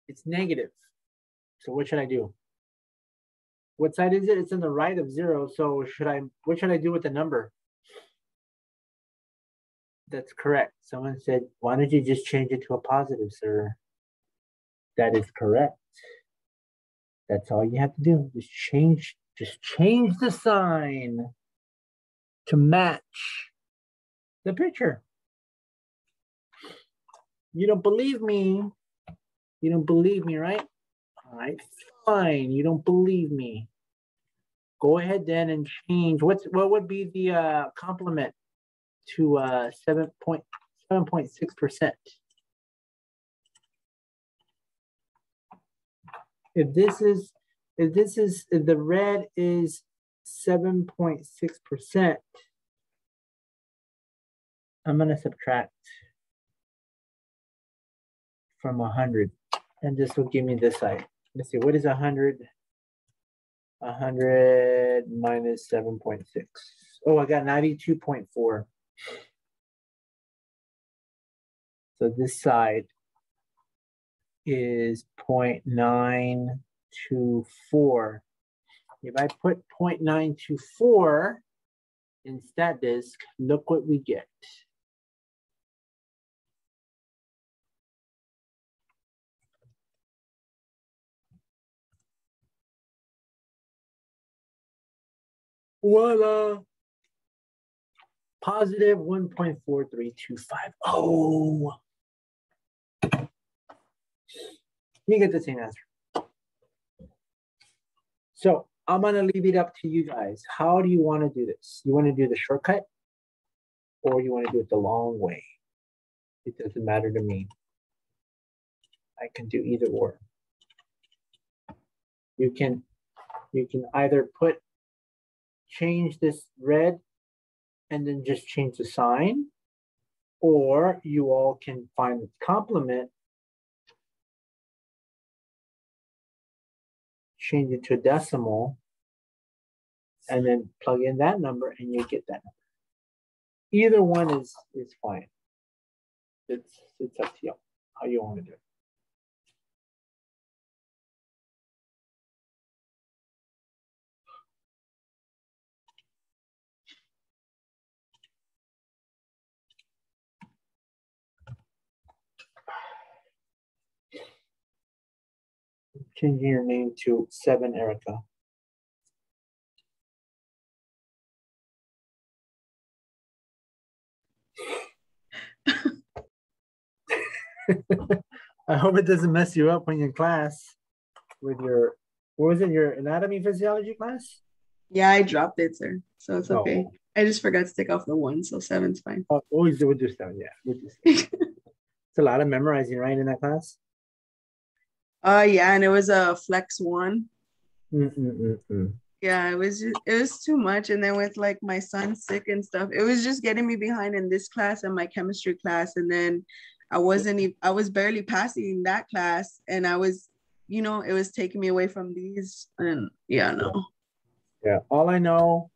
It's negative. So what should I do? What side is it? It's on the right of 0. So what should I do with the number? That's correct. Someone said, why don't you just change it to a positive, sir? That is correct. That's all you have to do. Just change the sign to match the picture. You don't believe me. You don't believe me, right? All right, fine. You don't believe me. Go ahead then and change. What would be the complement to 7.6%? If the red is 7.6%, I'm going to subtract from 100, and this will give me this side. Let's see, what is 100? 100 minus 7.6. Oh, I got 92.4. So this side is 0.924. If I put 0.924 in StatDisk, look what we get. Voila. Positive 1.4325. Oh. You get the same answer. So I'm going to leave it up to you guys. How do you want to do this? You want to do the shortcut or you want to do it the long way? It doesn't matter to me. I can do either or. You can either change this red and then just change the sign, or you all can find the complement, change it to a decimal, and then plug in that number and you get that number. Either one is fine. It's up to you how you want to do it. Changing your name to 7 Erica. I hope it doesn't mess you up when you're in class with your, what was it, your anatomy physiology class? Yeah, I dropped it, sir. So it's okay. Oh. I just forgot to take off the 1, so 7's fine. Oh, always do 7, yeah. It's a lot of memorizing, right, in that class? Yeah, and it was a flex 1. Mm-mm-mm-mm. Yeah, it was too much. And then with like my son sick and stuff, it was just getting me behind in this class and my chemistry class. And then I was barely passing that class, and I was, it was taking me away from these. And yeah, no. Yeah, all I know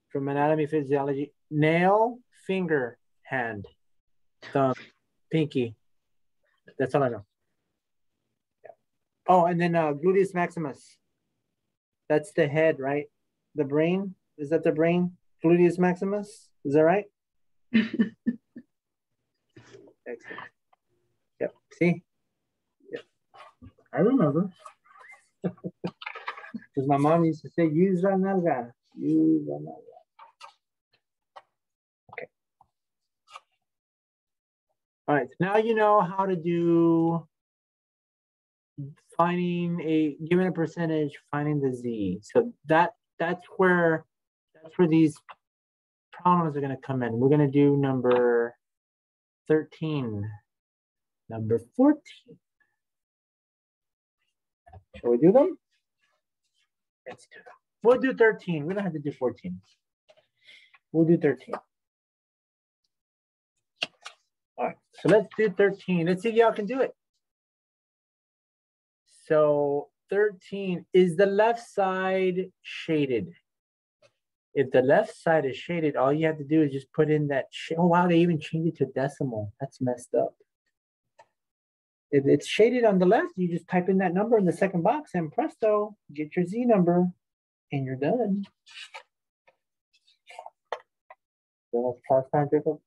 from anatomy physiology, nail, finger, hand, thumb, pinky. That's all I know. Yeah. Oh, and then gluteus maximus. That's the head, right? The brain, is that the brain? Gluteus maximus, is that right? Excellent. Yep, see? Yep. I remember. Because my mom used to say, use la nalga. Use la nalga. Okay. All right, so now you know how to do given a percentage, finding the z. So that's where these problems are going to come in. We're going to do number 13, number 14. Shall we do them? Let's do them. We'll do 13. We don't have to do 14. We'll do 13. All right, so let's do 13. Let's see if y'all can do it. So 13, is the left side shaded? If the left side is shaded, all you have to do is just put in that, oh wow, they even changed it to decimal. That's messed up. If it's shaded on the left, you just type in that number in the second box and presto, get your Z number and you're done. So let's pause time, Jacob.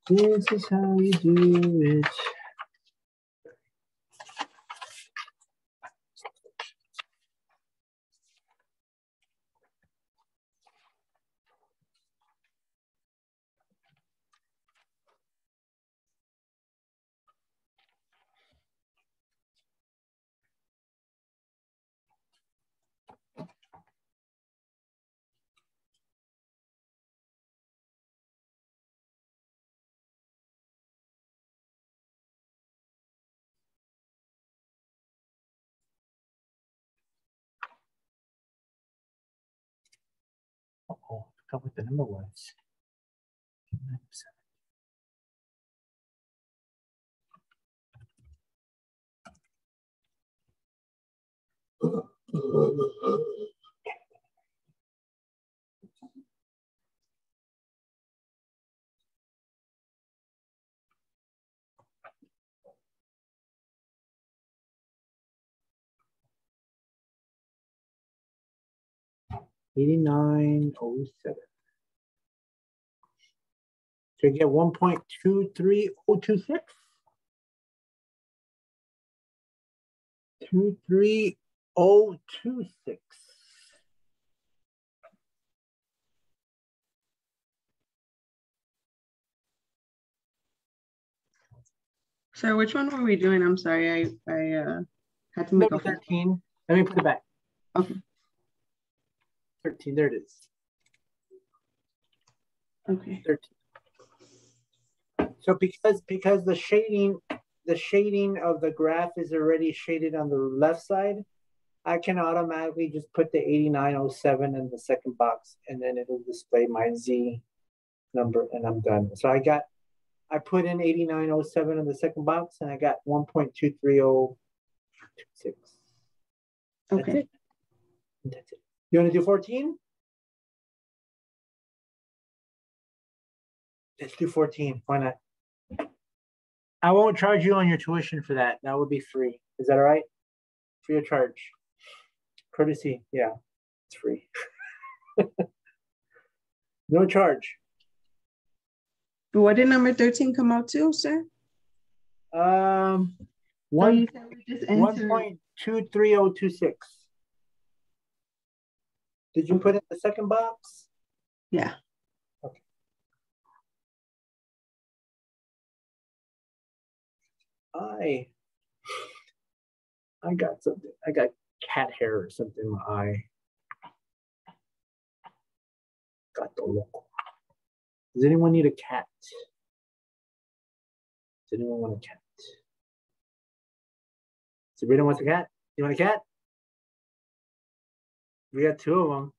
This is how you do it. Uh-oh, I forgot what the number was. 8907. So you get 1.23026. 23026. So which one were we doing? I'm sorry, I had to make Number a phone. 13. Let me put it back. Okay. 13. There it is. Okay. 13. So because the shading of the graph is already shaded on the left side, I can automatically just put the 8907 in the second box, and then it'll display my Z number, and I'm done. So I put in 8907 in the second box, and I got 1.23026. Okay. That's it. That's it. You want to do 14? Let's do 14. Why not? I won't charge you on your tuition for that. That would be free. Is that all right? Free of charge. Courtesy. Yeah, it's free. No charge. What did number 13 come out to, sir? So One you said we just answered. 1.23026. Did you put in the second box? Yeah. Okay. I got something. I got cat hair or something in my eye. Gato loco. Does anyone need a cat? Does anyone want a cat? Sabrina wants a cat? You want a cat? We got 2 of them.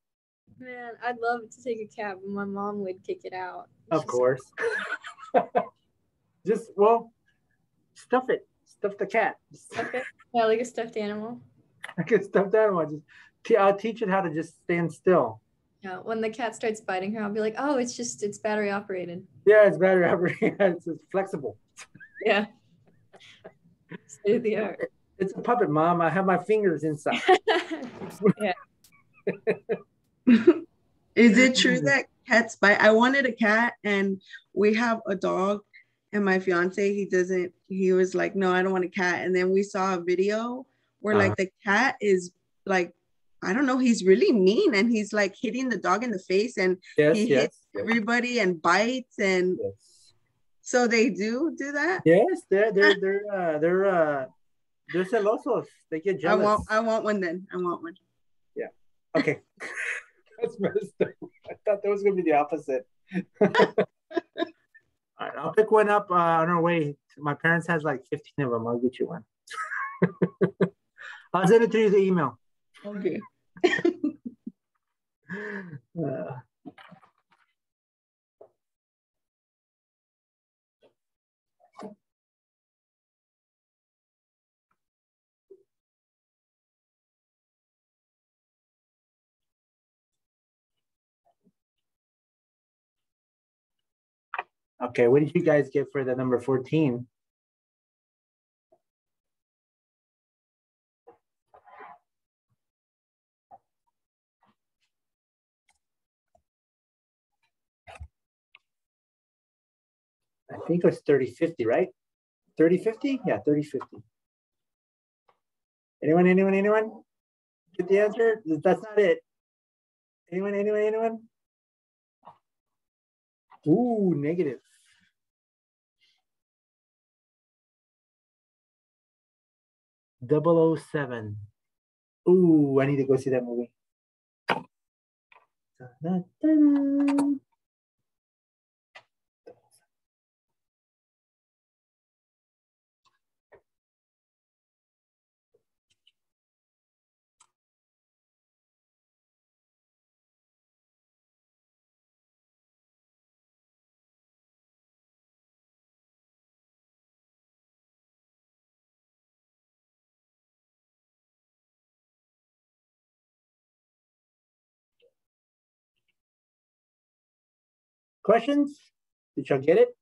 Man, I'd love to take a cat, but my mom would kick it out. Of course. Just, well, stuff it. Stuff the cat. Okay. Yeah, like a stuffed animal. I can stuff that one. I'll teach it how to just stand still. Yeah, when the cat starts biting her, I'll be like, oh, it's battery operated. Yeah, it's battery operated. It's flexible. Yeah. State of the art. It's a puppet, Mom. I have my fingers inside. Yeah. Is it true that cats bite? I wanted a cat, and we have a dog, and my fiance, he was like, no, I don't want a cat. And then we saw a video where like the cat is like, I don't know, he's really mean, and he's like hitting the dog in the face, and he hits everybody and bites, and so they do that. Yes, they're celosos. They get jealous. I want one then. I want one. Yeah. Okay. That's messed up. I thought that was gonna be the opposite. All right, I'll pick one up on our way. My parents has like 15 of them. I'll get you one. I'll send it to you the email. Okay. Okay, what did you guys get for the number 14? I think it was 3050, right? 3050? Yeah, 3050. Anyone? Get the answer? That's not it. Anyone? Ooh, negative. .007. Ooh, I need to go see that movie. Da-da-da-da. Questions? Did y'all get it?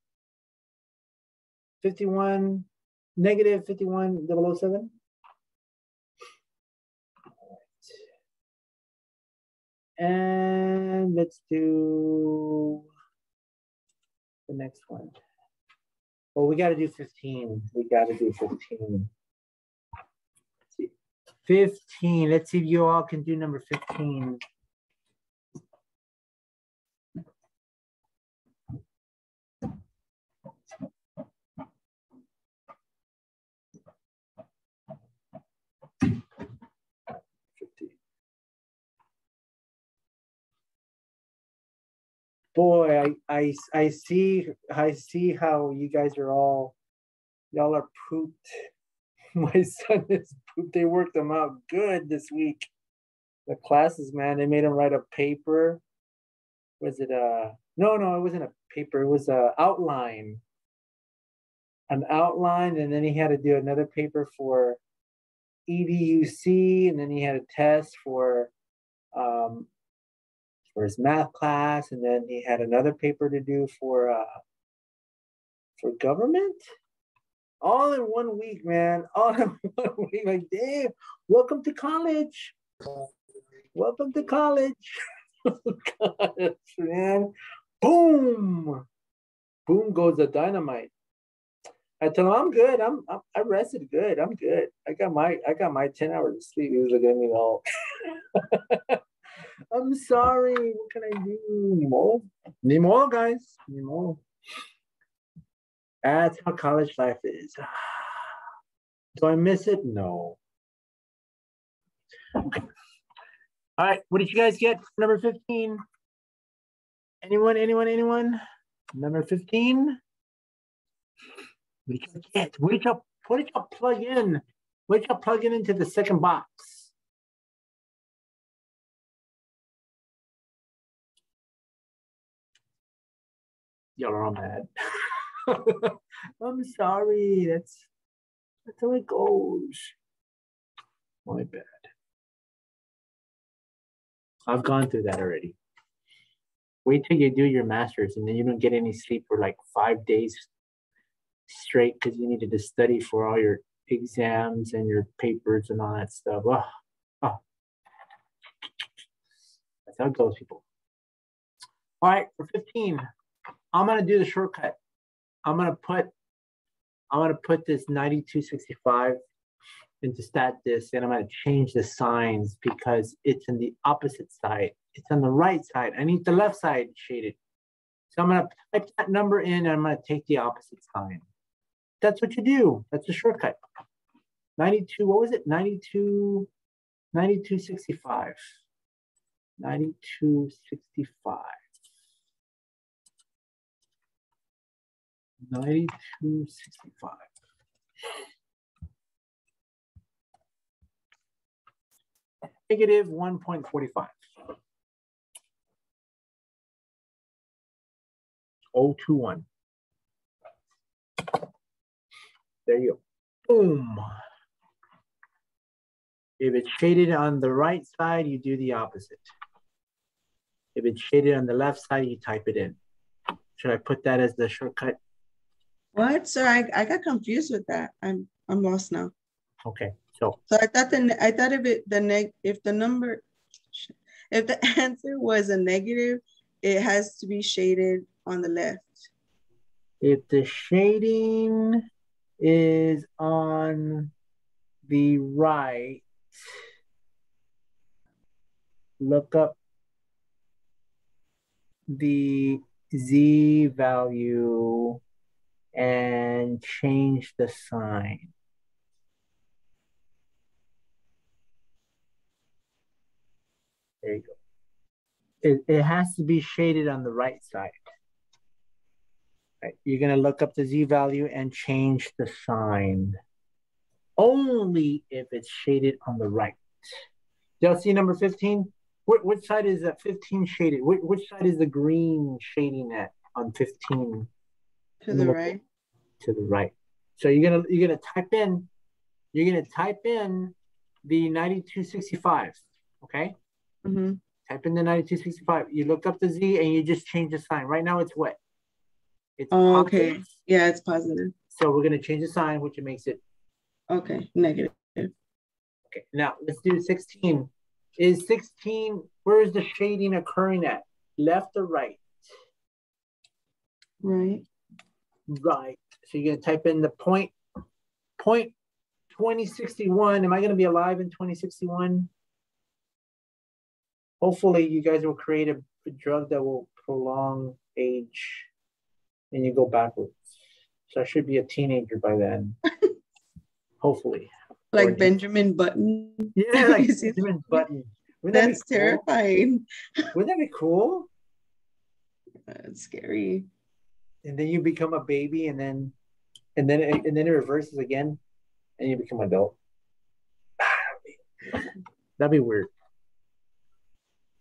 51, negative 51,007. And let's do the next one. Well, we got to do 15. We got to do 15. 15. Let's see if you all can do number 15. Boy, I see how you guys are all, y'all are pooped. My son is pooped. They worked them out good this week. The classes, man, they made him write a paper. Was it no, it wasn't a paper. It was a outline. An outline, and then he had to do another paper for EDUC, and then he had a test for his math class, and then he had another paper to do for government. All in 1 week, man. All in 1 week. Like, damn, welcome to college. Welcome to college. Gosh, man. Boom. Boom goes the dynamite. I tell him I'm good. I rested good. I'm good. I got my 10 hours of sleep. He was looking at me all. I'm sorry. What can I do? Need more, guys. Need more. That's how college life is. Do I miss it? No. All right. What did you guys get for number 15? Anyone? Number 15? What did you get? What did y'all plug in? What did y'all plug in into the second box? Y'all are all mad. I'm sorry. That's how it goes. My bad. I've gone through that already. Wait till you do your master's and then you don't get any sleep for like 5 days straight because you needed to study for all your exams and your papers and all that stuff. Oh. That's how it goes, people. All right, for 15, I'm gonna do the shortcut. I'm gonna put this 9265 into stat disk, and I'm gonna change the signs because it's in the opposite side. It's on the right side. I need the left side shaded. So I'm gonna type that number in and I'm gonna take the opposite sign. That's what you do. That's a shortcut. 92, what was it? 9265. 9265. 9265. Negative 1.45. 021. There you go. Boom. If it's shaded on the right side, you do the opposite. If it's shaded on the left side, you type it in. Should I put that as the shortcut? What? Sir, I got confused with that. I'm lost now. Okay. So I thought if the answer was a negative, it has to be shaded on the left. if the shading is on the right, look up the Z value and change the sign. There you go. It has to be shaded on the right side. Right. You're going to look up the Z value and change the sign. Only if it's shaded on the right. Y'all see number 15? Which side is that 15 shaded? Which side is the green shading at on 15? To the right. To the right. So you're gonna type in the 9265. Okay. Mm-hmm. Type in the 9265. You look up the Z and you just change the sign. Right now it's what? It's okay. positive. Yeah, it's positive. So we're going to change the sign, which makes it. Okay, negative. Okay, now let's do 16. Is 16, where is the shading occurring at? Left or right? Right. Right. So you're going to type in the point 2061. Am I going to be alive in 2061? Hopefully you guys will create a drug that will prolong age and you go backwards. So I should be a teenager by then. Hopefully. Like Benjamin Button. Yeah, like Benjamin Button. That's terrifying. Wouldn't that be cool? That's scary. And then you become a baby and then it reverses again and you become an adult. That'd be weird.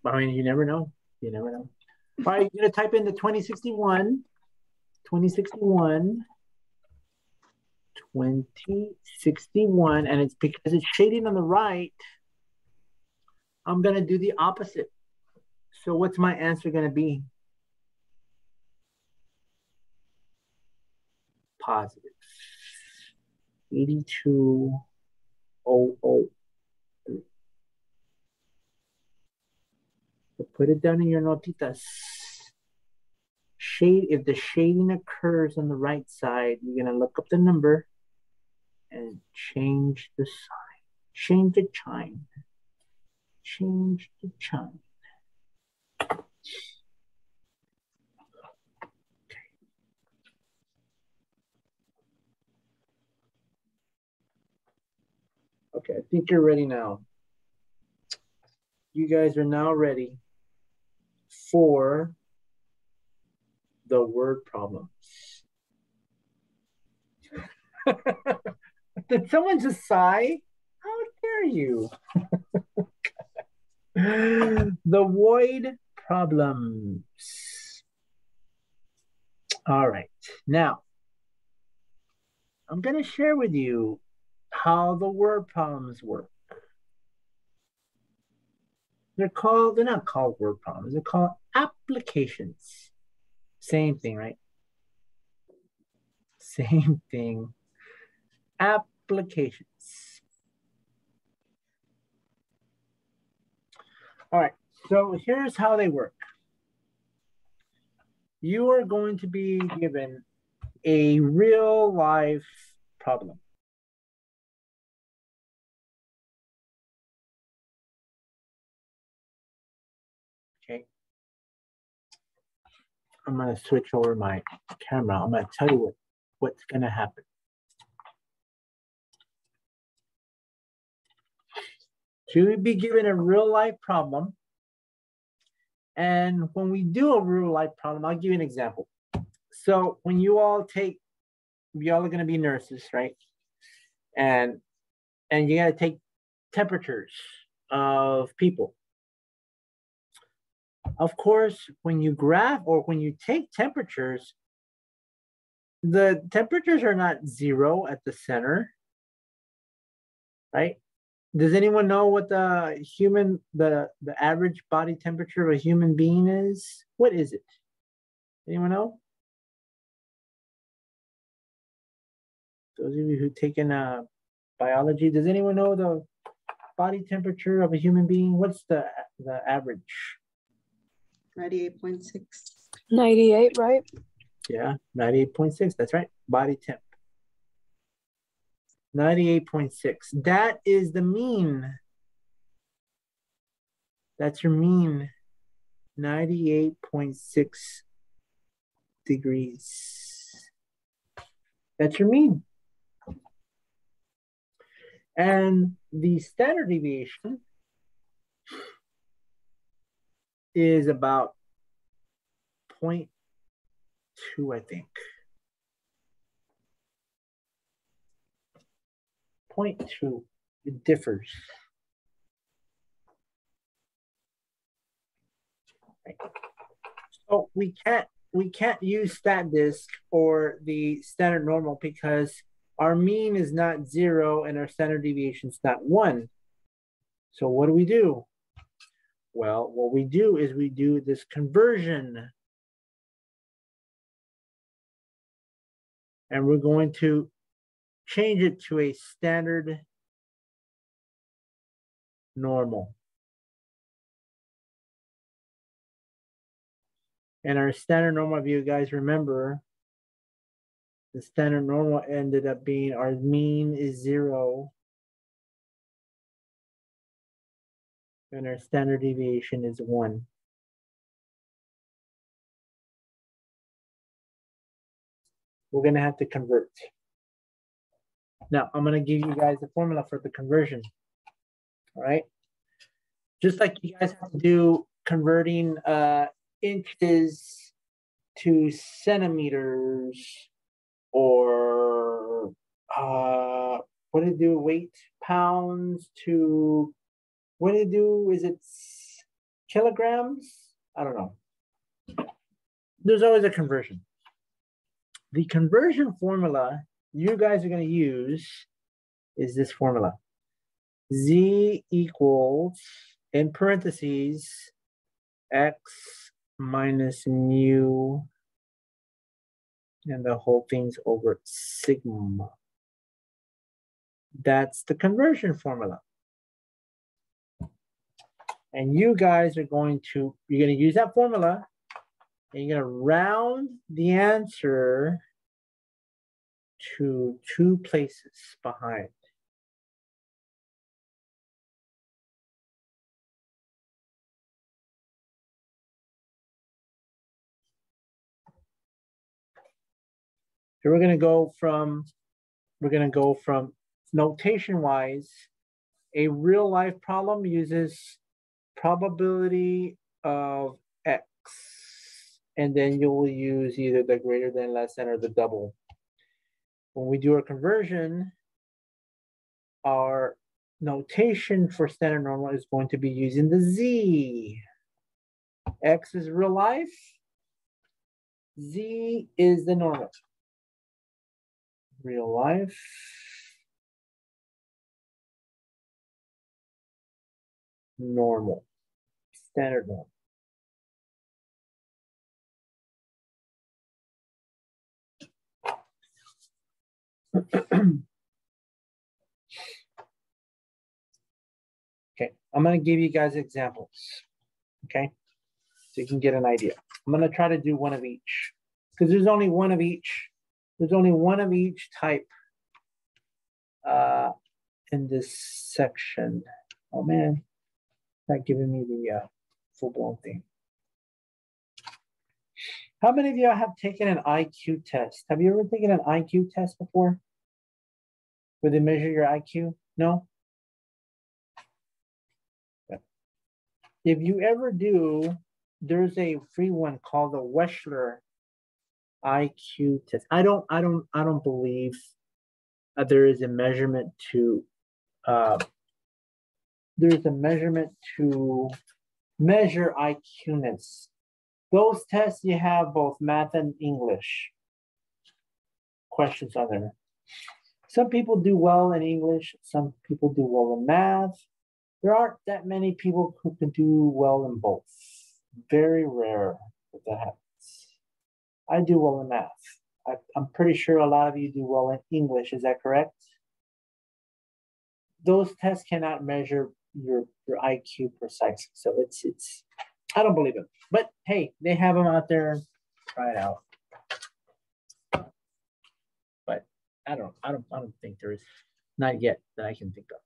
I mean, you never know. You never know. All right, you're gonna type in the 2061, 2061, 2061, and it's because it's shading on the right. I'm gonna do the opposite. So what's my answer gonna be? Positive. 82,003. So put it down in your notitas. Shade, if the shading occurs on the right side, you're gonna look up the number and change the sign. Change the chime. Change the chime. Okay, I think you're ready now. You guys are now ready for the word problems. Did someone just sigh? How dare you? The void problems. All right. Now, I'm going to share with you how the word problems work. They're not called word problems. They're called applications. Same thing, right? Same thing. Applications. All right, so here's how they work. You are going to be given a real life problem. Okay. I'm going to switch over my camera. I'm going to tell you what's going to happen. So you'll be given a real life problem. And when we do a real life problem, I'll give you an example. So when you all are going to be nurses, right? And you got to take temperatures of people. Of course, when you graph or when you take temperatures, the temperatures are not zero at the center, right? Does anyone know what the average body temperature of a human being is? What is it? Anyone know? Those of you who've taken biology, does anyone know the body temperature of a human being? What's the average? 98.6. 98, right? Yeah, 98.6. That's right. Body temp. 98.6. That is the mean. That's your mean. 98.6 degrees. That's your mean. And the standard deviation is about 0.2, I think. 0.2. It differs. Right. So we can't use stat disk or the standard normal because our mean is not 0 and our standard deviation is not 1. So what do? Well, what we do is we do this conversion. And we're going to change it to a standard normal. And our standard normal, if you guys remember, the standard normal ended up being our mean is 0. And our standard deviation is 1. We're going to have to convert. Now, I'm going to give you guys the formula for the conversion. All right. Just like you guys have to do converting inches to centimeters, or what do you do? Weight pounds to, what do you do? Is it kilograms? I don't know. There's always a conversion. The conversion formula you guys are going to use is this formula. Z equals, in parentheses, x minus mu, and the whole thing's over sigma. That's the conversion formula. And you guys are going to, you're going to use that formula, and you're going to round the answer to 2 places behind. So we're going to go from notation-wise, a real-life problem uses probability of x, and then you will use either the greater than, less than, or the double. When we do our conversion, our notation for standard normal is going to be using the z. X is real life. Z is the normal. Real life. Normal. Standard normal. Okay, I'm going to give you guys examples. Okay, so you can get an idea. I'm going to try to do one of each because there's only one of each. There's only one of each type in this section. Oh man, not giving me the full-blown thing. How many of you have taken an IQ test? Have you ever taken an IQ test before? Where they measure your IQ? No? If you ever do, there's a free one called the Wechsler IQ test. I don't believe there is a measurement to measure IQ-ness. Those tests, you have both math and English questions on there. Some people do well in English, some people do well in math. There aren't that many people who can do well in both. Very rare that that happens. I do well in math. I'm pretty sure a lot of you do well in English. Is that correct? Those tests cannot measure your IQ precisely. So it's I don't believe it. But hey, they have them out there. Try it out. But I don't think there is, not yet that I can think of.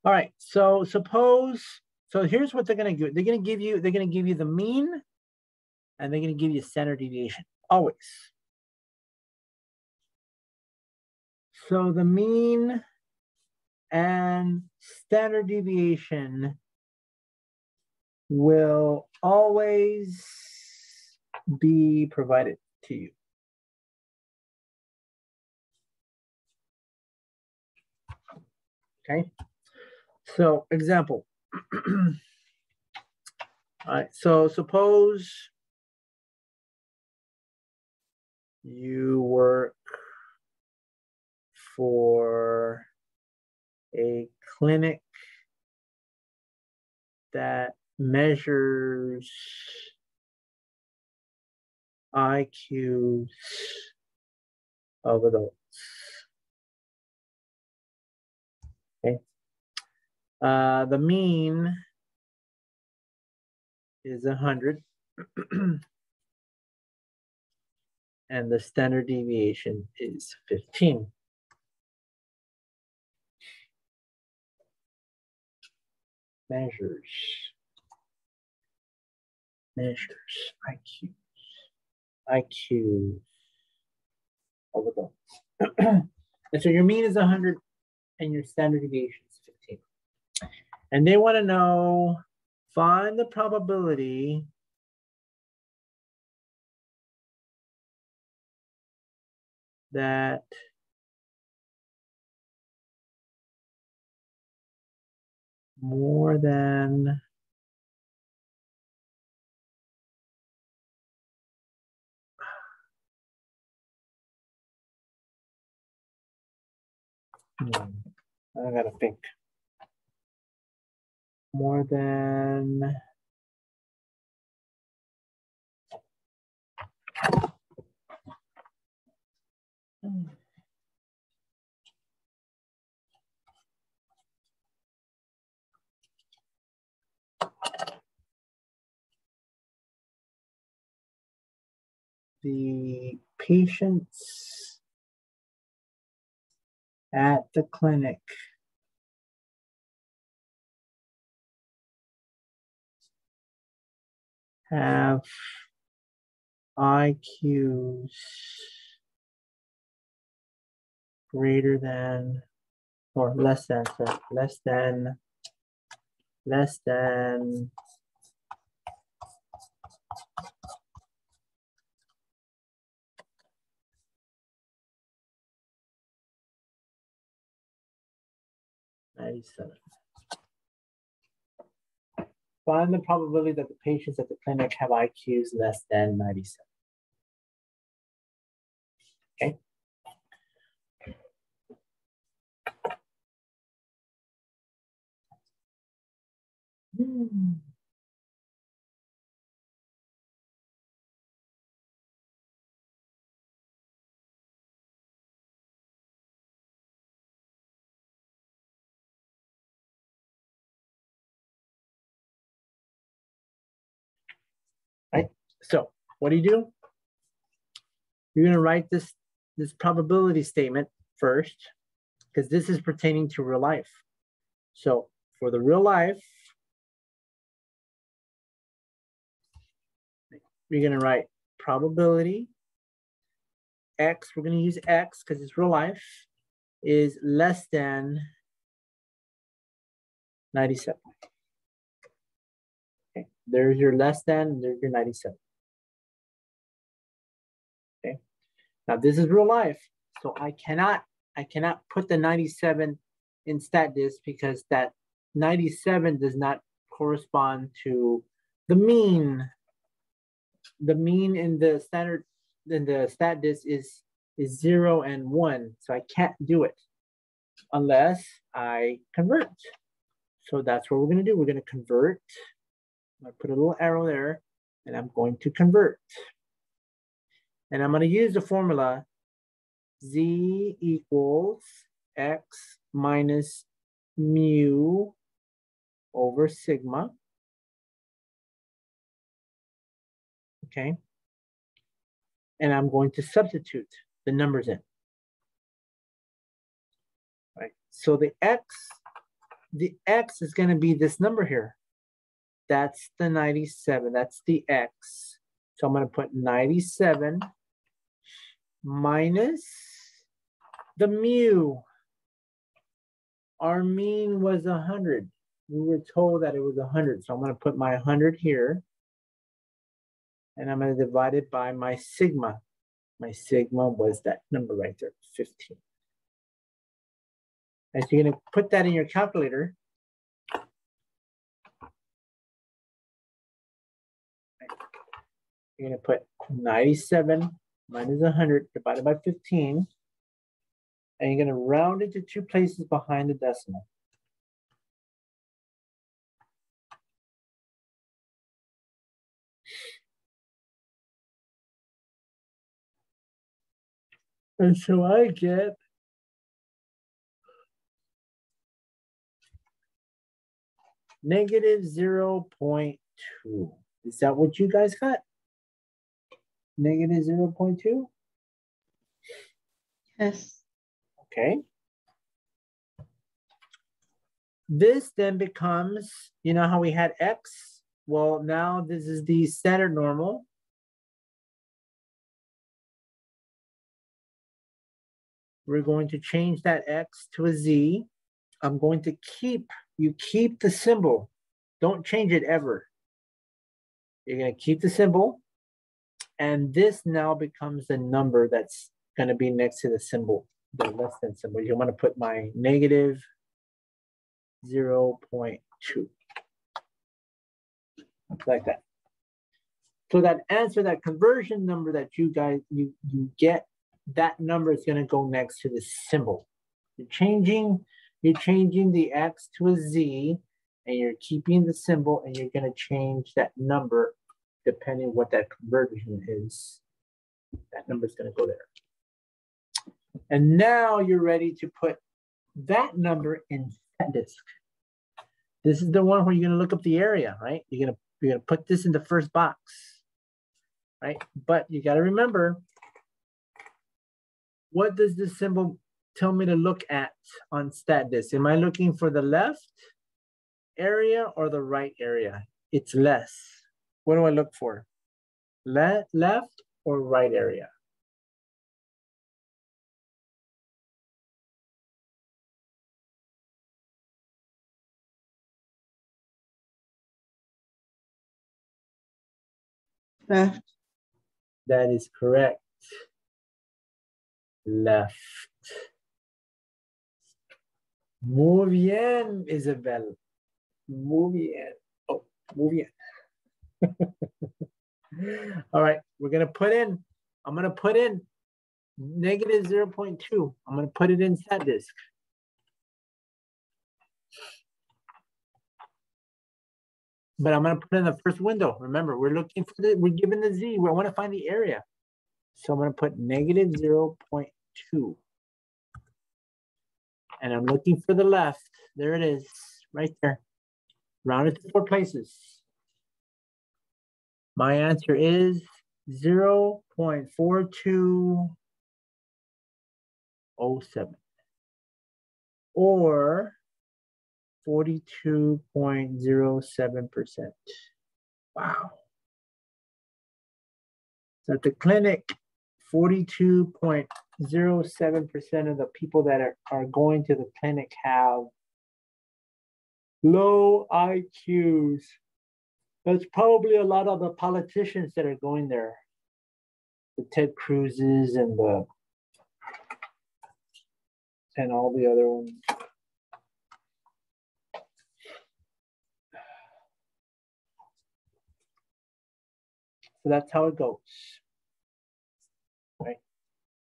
All right, so here's what they're gonna do. They're gonna give you the mean, and they're gonna give you standard deviation, always. So the mean and standard deviation will always be provided to you. Okay. So example, all right, so suppose you work for a clinic that measures IQs of adults. Okay. The mean is 100 and the standard deviation is 15. Measures IQ of adults. And so your mean is 100 and your standard deviation is 15. And they want to know, find the probability that more than I gotta think. More than the patients at the clinic have IQs greater than or less than, sorry, less than 97. Find the probability that the patients at the clinic have IQs less than 97. Okay. Right. So what do? You're going to write this probability statement first, because this is pertaining to real life. So for the real life, you're going to write probability X, we're going to use X because it's real life, is less than 97. Okay, there's your less than, there's your 97. Okay, now this is real life, so I cannot put the 97 in StatDisk because that 97 does not correspond to the mean. The mean in the standard, in the StatDisk is 0 and 1, so I can't do it unless I convert. So that's what we're going to do. We're going to convert. I'm going to put a little arrow there, and I'm going to convert. And I'm going to use the formula Z equals X minus mu over sigma. Okay. And I'm going to substitute the numbers in. Right. So the X is going to be this number here. That's the 97. That's the X. So I'm going to put 97 minus the mu. Our mean was 100. We were told that it was 100. So I'm going to put my 100 here. And I'm going to divide it by my sigma. My sigma was that number right there, 15. And so you're going to put that in your calculator. You're going to put 97 minus 100 divided by 15. And you're going to round it to 2 places behind the decimal. And so I get negative 0.2. Is that what you guys got? Negative 0.2? Yes. Okay. This then becomes, you know how we had x? Well, now this is the standard normal. We're going to change that x to a z. I'm going to keep the symbol. Don't change it ever. You're going to keep the symbol. And this now becomes the number that's going to be next to the symbol, the less than symbol. You want to put my negative 0.2. Like that. So that answer, that conversion number that you guys, you get, that number is going to go next to the symbol. You're changing the x to a z, and you're keeping the symbol, and you're going to change that number depending what that conversion is. That number is going to go there. And now you're ready to put that number in StatDisk. This is the one where you're going to look up the area, right? You're going to put this in the first box, right? But you got to remember, what does this symbol tell me to look at on StatDisk? Am I looking for the left area or the right area? It's less. What do I look for? Left or right area? Left. That is correct. Left. Muy bien, Isabel. Muy bien. Oh, muy bien. All right, we're going to put in, I'm going to put in negative 0.2. I'm going to put it in StatDisk. But I'm going to put in the first window. Remember, we're looking for the, we're given the z. We want to find the area. So I'm going to put negative 0.2. And I'm looking for the left. There it is, right there. Round it to 4 places. My answer is 0.4207. Or 42.07%. Wow. So at the clinic, 42.07% of the people that are going to the clinic have low IQs. That's probably a lot of the politicians that are going there. The Ted Cruz's and all the other ones. So that's how it goes. Right?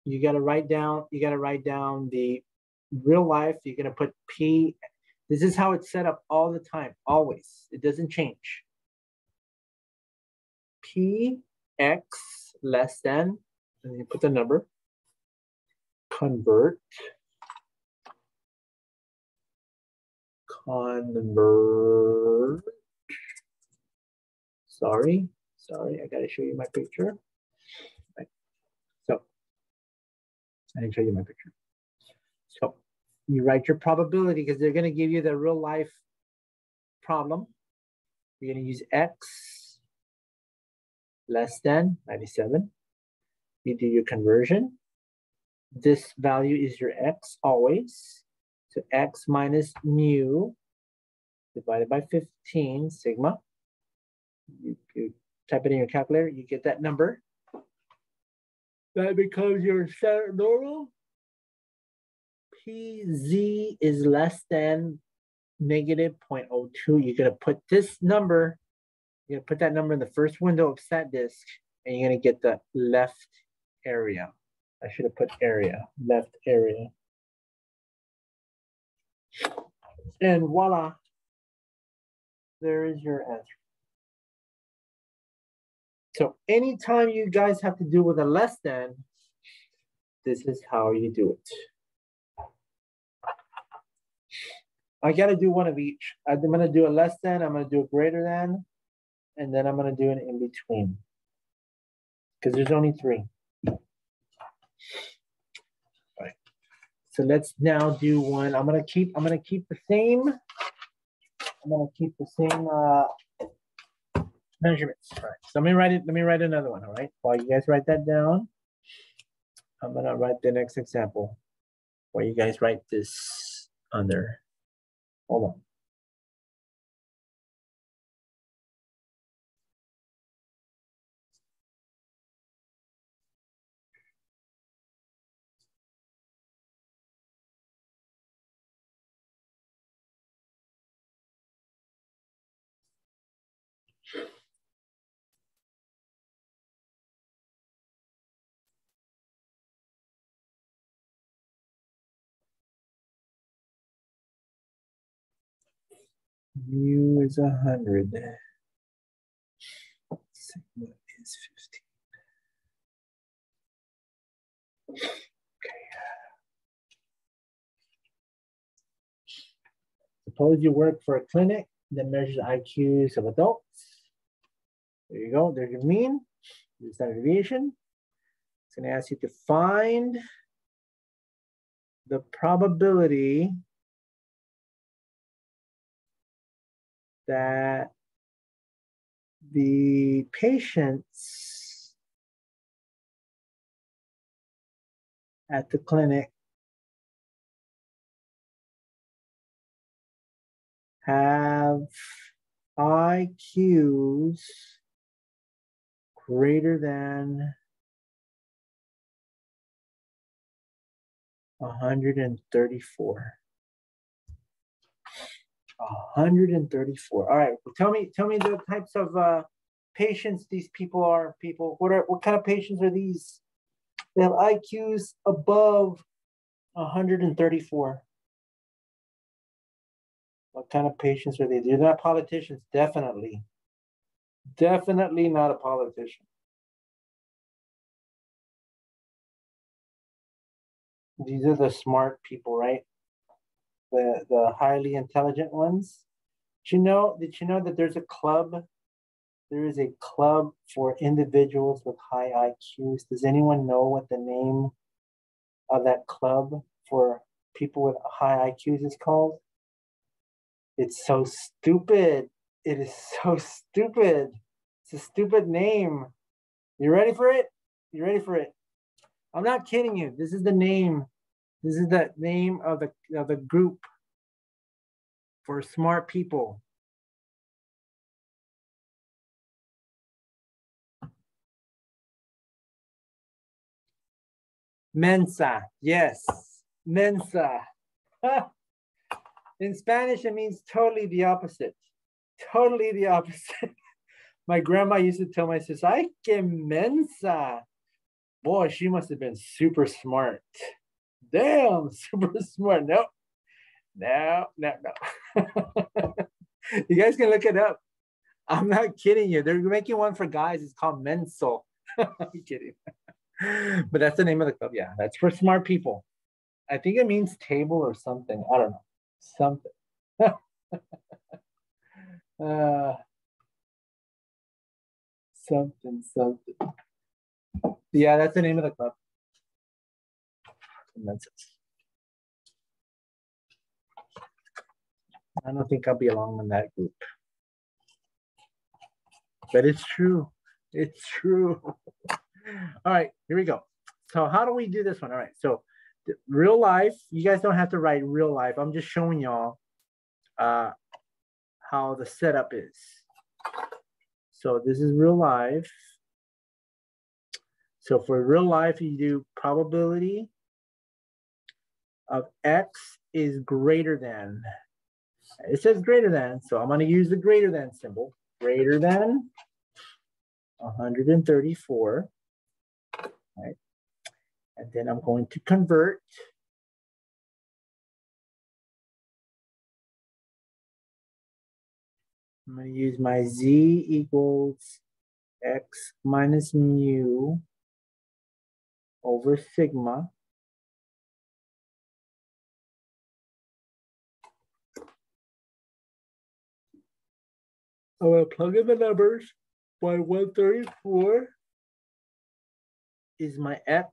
You got to write down the real life. You're going to put P. This is how it's set up all the time, always. It doesn't change. Px less than, and you put the number, convert, sorry, I gotta show you my picture. Right. So, I didn't show you my picture. So, you write your probability because they're gonna give you the real life problem. You're gonna use x less than 97. You do your conversion. This value is your x always. So x minus mu divided by 15 sigma. You type it in your calculator, you get that number. That becomes your standard normal. PZ is less than negative 0.02. You're gonna put this number, you're gonna put that number in the first window of StatDisk, and you're gonna get the left area. I should have put area, left area. And voila, there is your answer. So anytime you guys have to do with a less than, this is how you do it. I got to do one of each. I'm going to do a less than, I'm going to do a greater than, and then I'm going to do an in between. Because there's only 3. All right. So let's now do one. I'm going to keep the same. I'm going to keep the same measurements. All right. So let me write another one, all right? While you guys write that down, I'm going to write the next example. While you guys write this on there. Hold on. Mu is 100. Sigma is 15. Okay. Suppose you work for a clinic that measures IQs of adults. There you go. There's your mean. There's standard deviation. It's going to ask you to find the probability that the patients at the clinic have IQs greater than 134. 134. All right. Well, tell me the types of patients these people are. What kind of patients are these? They have IQs above 134. What kind of patients are they? They're not politicians, definitely. Definitely not a politician. These are the smart people, right? The highly intelligent ones. Did you know that there's a club? There is a club for individuals with high IQs. Does anyone know what the name of that club for people with high IQs is called? It's so stupid. It is so stupid. It's a stupid name. You ready for it? You ready for it? I'm not kidding you. This is the name. This is the name of the group for smart people. Mensa. Yes. Mensa. In Spanish, it means totally the opposite. Totally the opposite. My grandma used to tell my sister, "Ay, que mensa." Boy, she must have been super smart. Damn, super smart. No. You guys can look it up. I'm not kidding you. They're making one for guys. It's called Menso. I'm kidding. But that's the name of the club. Yeah, that's for smart people. I think it means table or something. I don't know. Something. Something. Yeah, that's the name of the club. I don't think I'll be along in that group. But it's true. It's true. All right, here we go. So how do we do this one? All right, so real life, you guys don't have to write real life. I'm just showing y'all how the setup is. So this is real life. So for real life, you do probability of X is greater than. It says greater than, so I'm going to use the greater than symbol. Greater than 134. Right? And then I'm going to convert. I'm going to use my Z equals X minus mu over sigma I'm going to plug in the numbers. 134 is my x.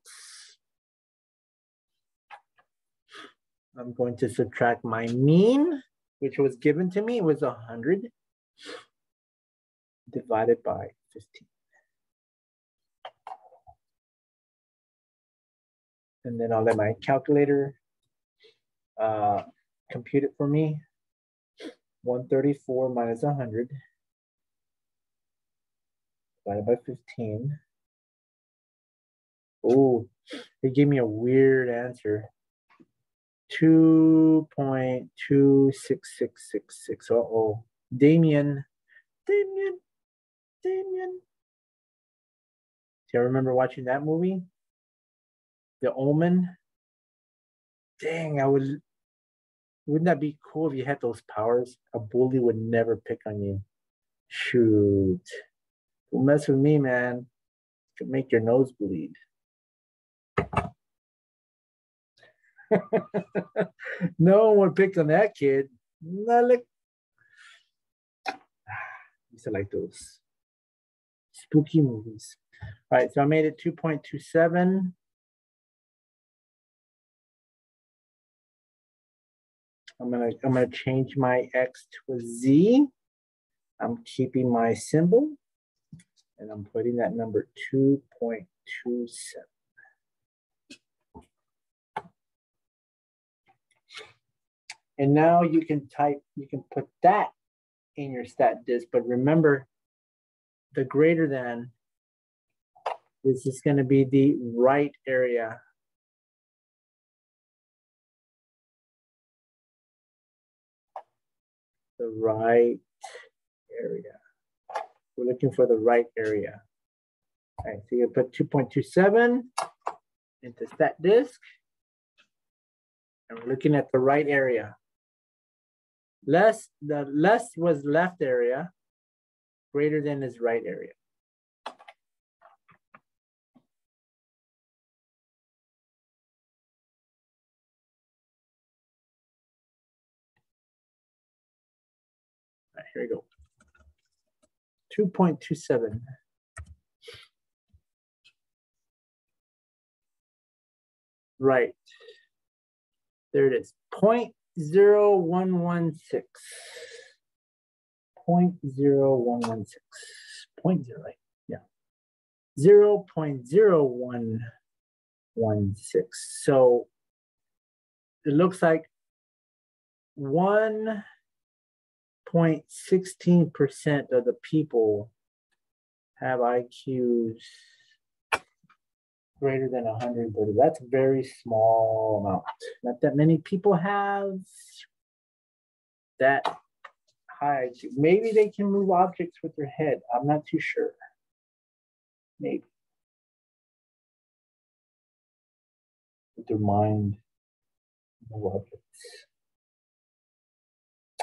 I'm going to subtract my mean, which was given to me, was 100 divided by 15. And then I'll let my calculator compute it for me. 134 minus 100 divided by 15. Oh, it gave me a weird answer. 2.26666. Uh-oh. Damien. Do you remember watching that movie? The Omen? Dang, wouldn't that be cool if you had those powers? A bully would never pick on you. Shoot. Don't mess with me, man. It could make your nose bleed. No one would pick on that kid. Used to like those spooky movies. All right, so I made it 2.27. I'm gonna change my x to a z. I'm keeping my symbol, and I'm putting that number 2.27. And now you can put that in your stat disk, but remember the greater than, this is going to be the right area. The right area. We're looking for the right area. All right, so you put 2.27 into stat disk, and we're looking at the right area. The less was left area, greater than is right area. All right, here we go. 2.27. Right. There it is. 0.0116. 0.0116. 0.0, yeah. 0.0116. So it looks like 1.16% of the people have IQs greater than 130. That's a very small amount. Not that many people have that high IQ. Maybe they can move objects with their head. I'm not too sure. Maybe. With their mind, move objects.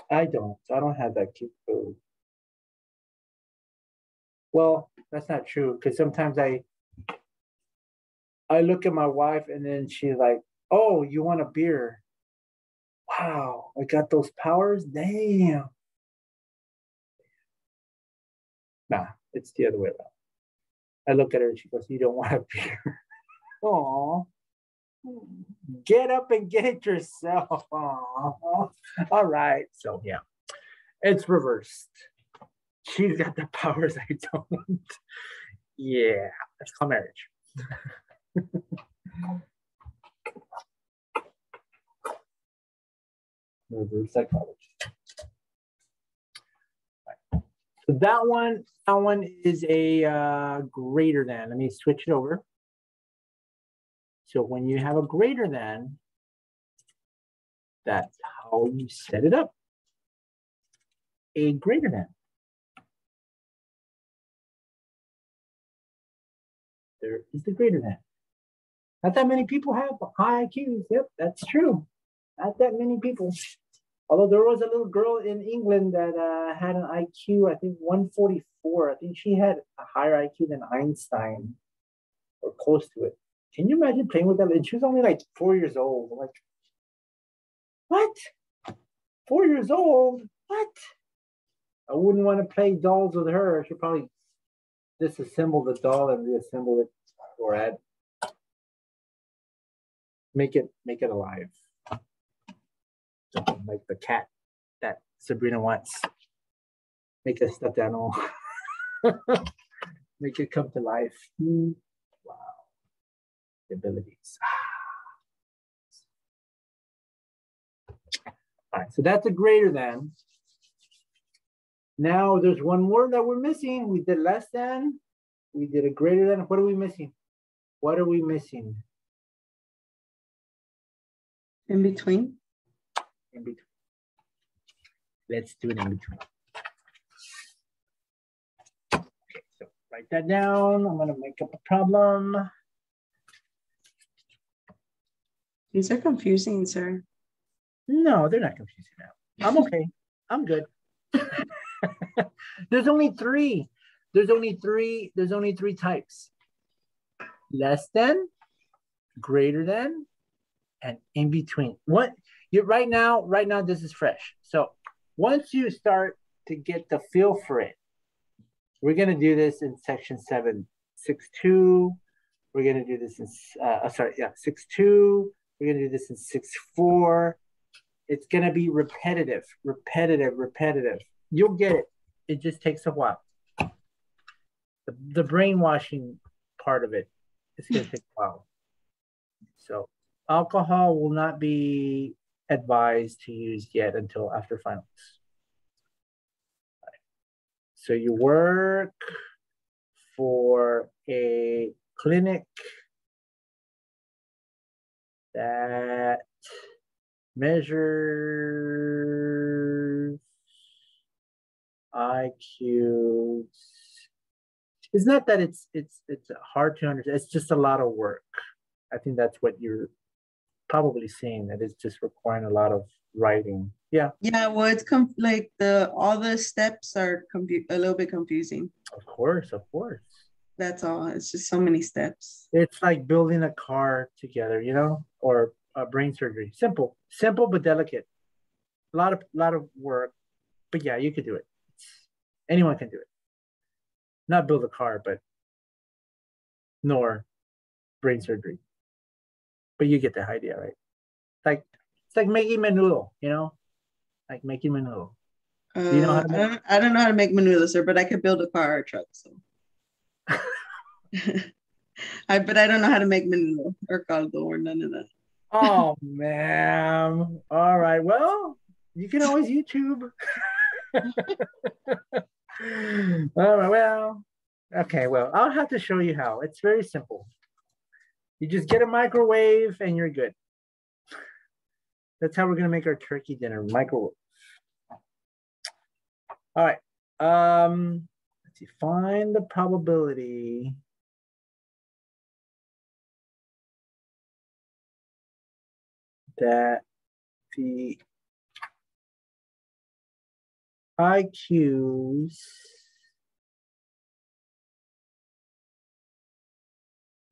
I don't have that capability. Well, that's not true, because sometimes I look at my wife and then she's like, oh, you want a beer? Wow, I got those powers? Damn. Nah, it's the other way around. I look at her and she goes, you don't want a beer. Aw. Get up and get it yourself. Aww. All right. So yeah, it's reversed. She's got the powers I don't. Yeah, that's called marriage. Reverse psychology. Right. So that one is a greater than. Let me switch it over. So when you have a greater than, that's how you set it up. A greater than. There is the greater than. Not that many people have high IQs. Yep, that's true. Not that many people. Although there was a little girl in England that had an IQ, I think 144. I think she had a higher IQ than Einstein, or close to it. Can you imagine playing with that? And she was only like 4 years old. I'm like, what? 4 years old? What? I wouldn't want to play dolls with her. I should probably disassemble the doll and reassemble it, or add, make it alive. Something like the cat that Sabrina wants. Make a stuffed animal. Make it come to life. Wow. The abilities. All right, so that's a greater than. Now there's one word that we're missing. We did less than. We did a greater than. What are we missing? What are we missing? In between? In between. Let's do it in between. Okay, so write that down. I'm going to make up a problem. These are confusing, sir. No, they're not confusing now. I'm okay. I'm good. There's only three. There's only three types. Less than, greater than, and in between. What you right now, this is fresh. So once you start to get the feel for it, we're gonna do this in section 7.6.2. We're gonna do this in 6.2. We're gonna do this in 6.4. It's gonna be repetitive. You'll get it. It just takes a while. The brainwashing part of it is gonna take a while. So alcohol will not be advised to use yet until after finals. So you work for a clinic that measures IQs. It's not that it's hard to understand. It's just a lot of work. I think that's what you're probably seeing. That it's just requiring a lot of writing. Yeah. Yeah. Well, it's like all the steps are a little bit confusing. Of course. That's all. It's just so many steps. It's like building a car together, or a brain surgery. Simple but delicate. A lot of work, but yeah, you could do it. Anyone can do it. Not build a car, but nor brain surgery. But you get the idea, right? It's like making menudo, like making menudo. Do you know how to make? I don't know how to make menudo, sir, but I could build a car or a truck. So, but I don't know how to make menudo or caldo or none of that. Oh, man. All right. Well, you can always YouTube. All right. Well, okay. Well, I'll have to show you how. It's very simple. You just get a microwave and you're good. That's how we're going to make our turkey dinner, microwave. All right. Let's see. Find the probability that the IQs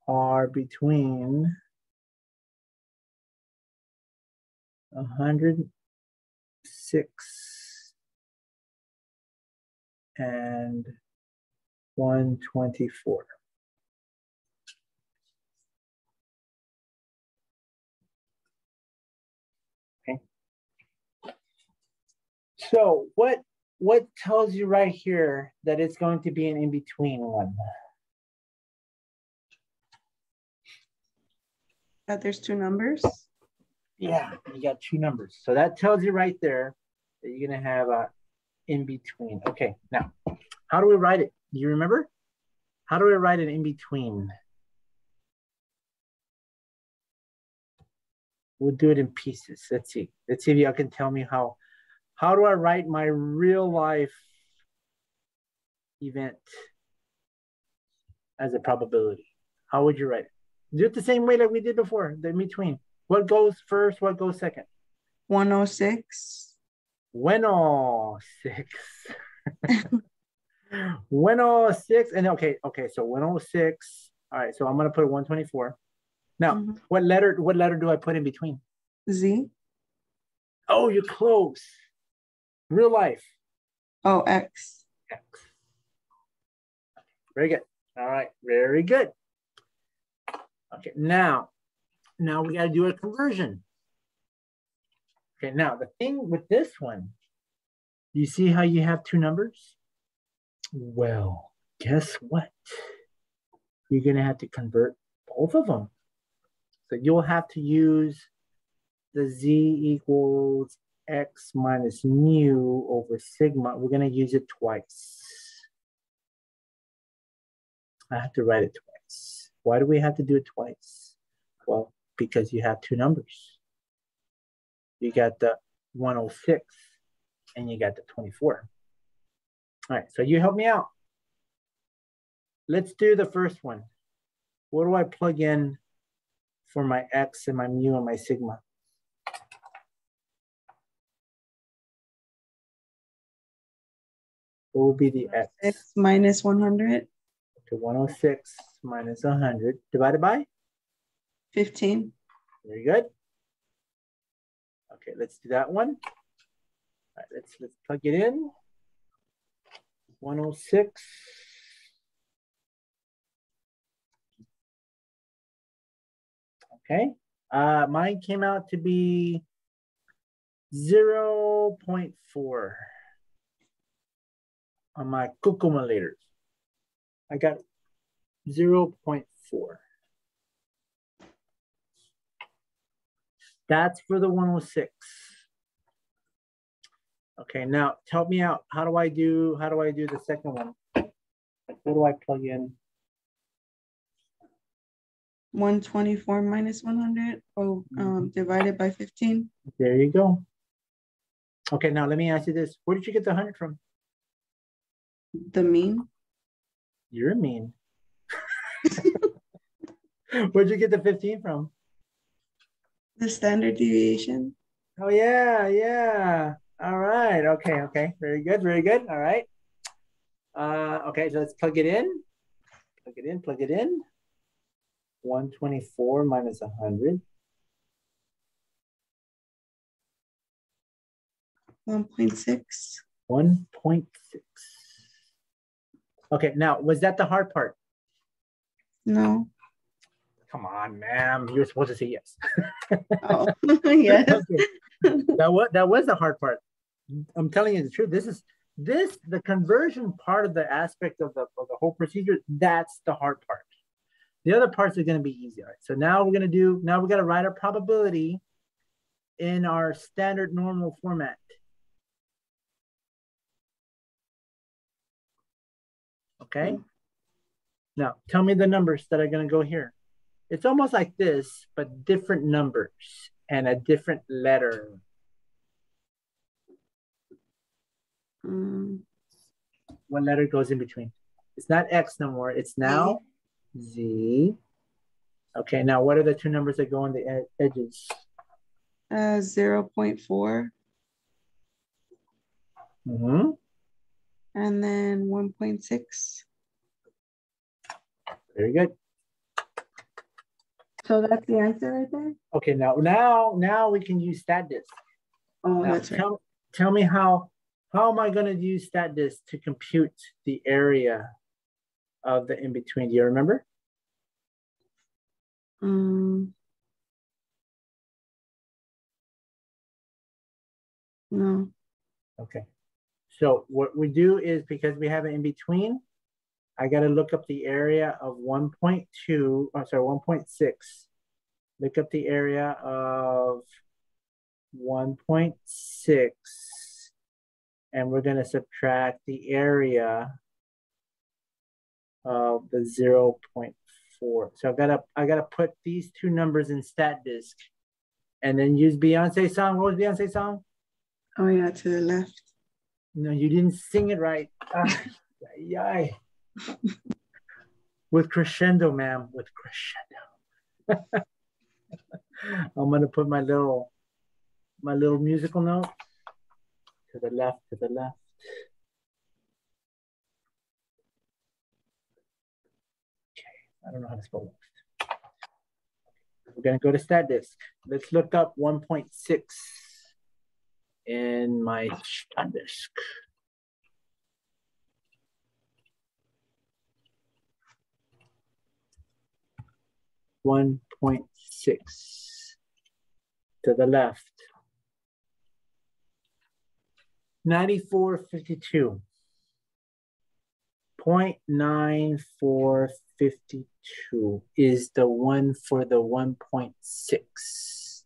are between 106 and 124. Okay. So what tells you right here that it's going to be an in-between one? That there's two numbers? Yeah, you got two numbers. So that tells you right there that you're going to have a in-between. Okay, now, how do we write it? Do you remember? How do we write an in-between? We'll do it in pieces. Let's see. Let's see if y'all can tell me how do I write my real life event as a probability? How would you write it? Do it the same way like we did before, the in-between. What goes first? What goes second? 106. 106. 106. And okay, so 106. All right, so I'm going to put 124. Now, what letter do I put in between? Z. Oh, you're close. Real life. Oh, X. X. Very good. All right, very good. Okay, now we got to do a conversion. Okay, now the thing with this one, you see how you have two numbers? Well, guess what? You're going to have to convert both of them. So you'll have to use the z equals x minus mu over sigma. We're going to use it twice. I have to write it twice. Why do we have to do it twice? Well, because you have two numbers. You got the 106 and you got the 24. All right, so you help me out. Let's do the first one. What do I plug in for my x and my mu and my sigma? What would be the x? X minus 100. Okay, 106 minus 100 divided by? 15. Very good. Okay, let's do that one. All right, let's plug it in. 106. Okay, mine came out to be 0.4 on my accumulators. I got 0.4. That's for the 106. Okay, now help me out. How do I do the second one? What do I plug in? 124 minus 100 divided by 15. There you go. Okay, now let me ask you this. Where did you get the 100 from? The mean. You're mean. Where'd you get the 15 from? The standard deviation. Oh, yeah, yeah. All right. Okay. Very good. All right. Okay, so let's plug it in. Plug it in. 124 minus 100. 1.6. 1.6. Okay, now, was that the hard part? No. Come on, ma'am. You're supposed to say yes. Oh, yes. Okay. That was the hard part. I'm telling you the truth. The conversion part of the aspect of the whole procedure, that's the hard part. The other parts are going to be easy. All right. So now we're going to write our probability in our standard normal format. Okay. Now tell me the numbers that are going to go here. It's almost like this, but different numbers and a different letter. What letter goes in between? It's not X no more. It's now Z. Okay, now what are the two numbers that go on the edges? 0.4. And then 1.6. Very good. So that's the answer right there? Okay, now we can use StatDisk. Oh, now, that's right. Tell me how am I going to use StatDisk to compute the area of the in-between? Do you remember? No. Okay. So what we do is, because we have an in-between, I got to look up the area of 1.6. Look up the area of 1.6, and we're going to subtract the area of the 0.4. So I gotta put these two numbers in StatDisk, and then use Beyonce's song. What was Beyonce's song? Oh yeah, to the left. No, you didn't sing it right. With crescendo, ma'am. With crescendo. I'm gonna put my little musical note. To the left, to the left. Okay, I don't know how to spell left. We're going to go to stat disk. Let's look up 1.6 in my stat disk. .6 to the left. 9452. 0.9452 is the one for the 1.6.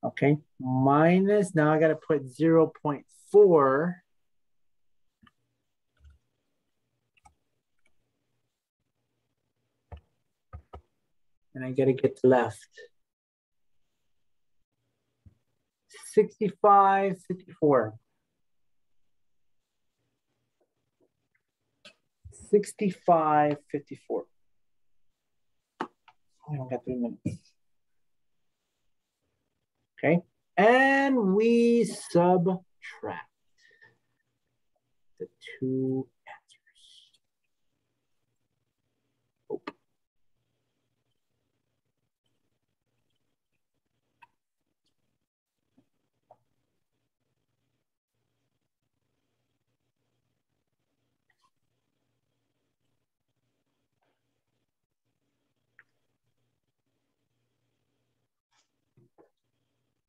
Okay, minus, now I got to put 0.4. And I got to get to left. 6554. 6554. I only got 3 minutes. Okay, and we subtract the two answers. Oh.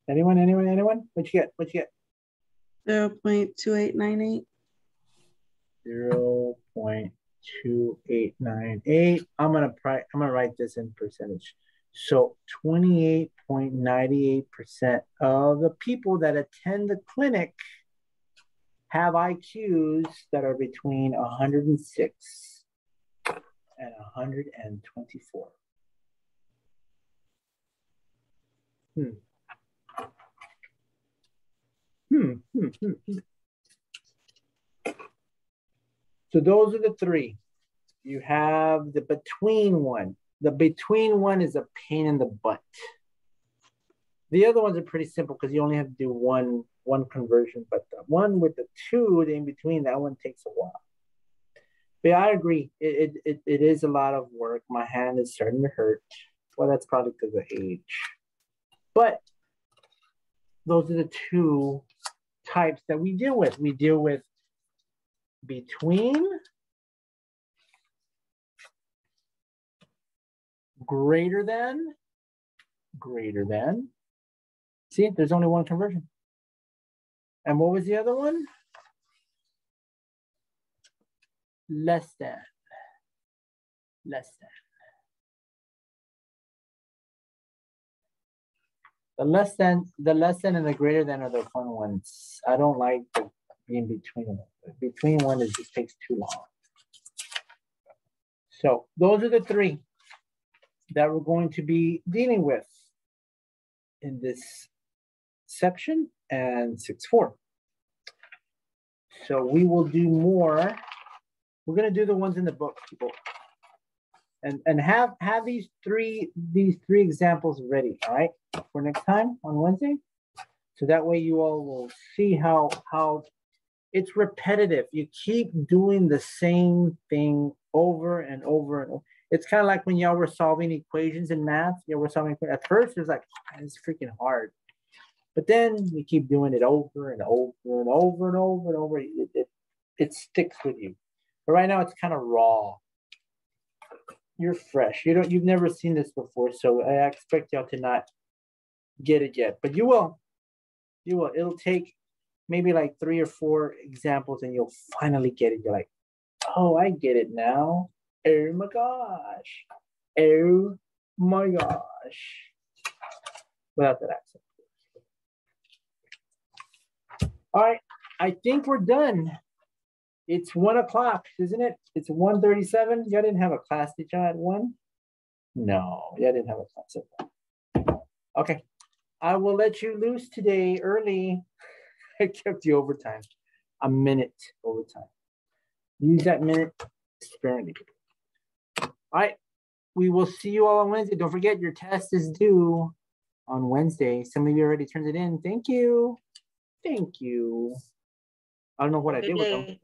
Anyone? What you get? 0.2898. 0.2898. I'm gonna write this in percentage. So 28.98% of the people that attend the clinic have IQs that are between 106 and 124. So those are the three. You have the between one. The between one is a pain in the butt. The other ones are pretty simple because you only have to do one conversion, but the one with the two in between, that one takes a while. But I agree, it is a lot of work. My hand is starting to hurt. Well, that's probably because of age. But those are the two types that we deal with. We deal with between, greater than. See, there's only one conversion. And what was the other one? Less than. The less than and the greater than are the fun ones. I don't like the in between them. Between one just takes too long. So those are the three that we're going to be dealing with in this section and 6.4. So we will do more. We're going to do the ones in the book, people, and have these three examples ready. All right, for next time on Wednesday. So that way you all will see how it's repetitive. You keep doing the same thing over and over and over. It's kind of like when y'all were solving equations in math. Y'all were solving at first. It was like, it's freaking hard. But then you keep doing it over and over and over and over and over. It sticks with you. But right now it's kind of raw. You're fresh. You've never seen this before, so I expect y'all to not get it yet. But you will. It'll take maybe like 3 or 4 examples and you'll finally get it. You're like, oh, I get it now. Oh my gosh. Oh my gosh. Without that accent. All right, I think we're done. It's 1 o'clock, isn't it? It's 1:37. Y'all didn't have a class, did y'all, at 1? No, y'all didn't have a class at 1. Okay, I will let you loose today early. I kept you overtime. A minute overtime. Use that minute sparingly. All right, we will see you all on Wednesday. Don't forget, your test is due on Wednesday. Some of you already turned it in. Thank you. Thank you. I don't know what I did with them.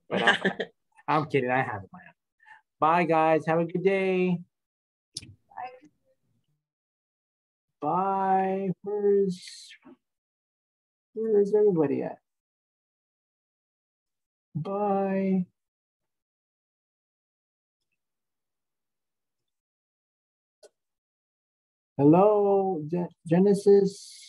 But I'm kidding. I have it, man. Bye, guys. Have a good day. Bye. Where's everybody at? Bye. Hello, Genesis.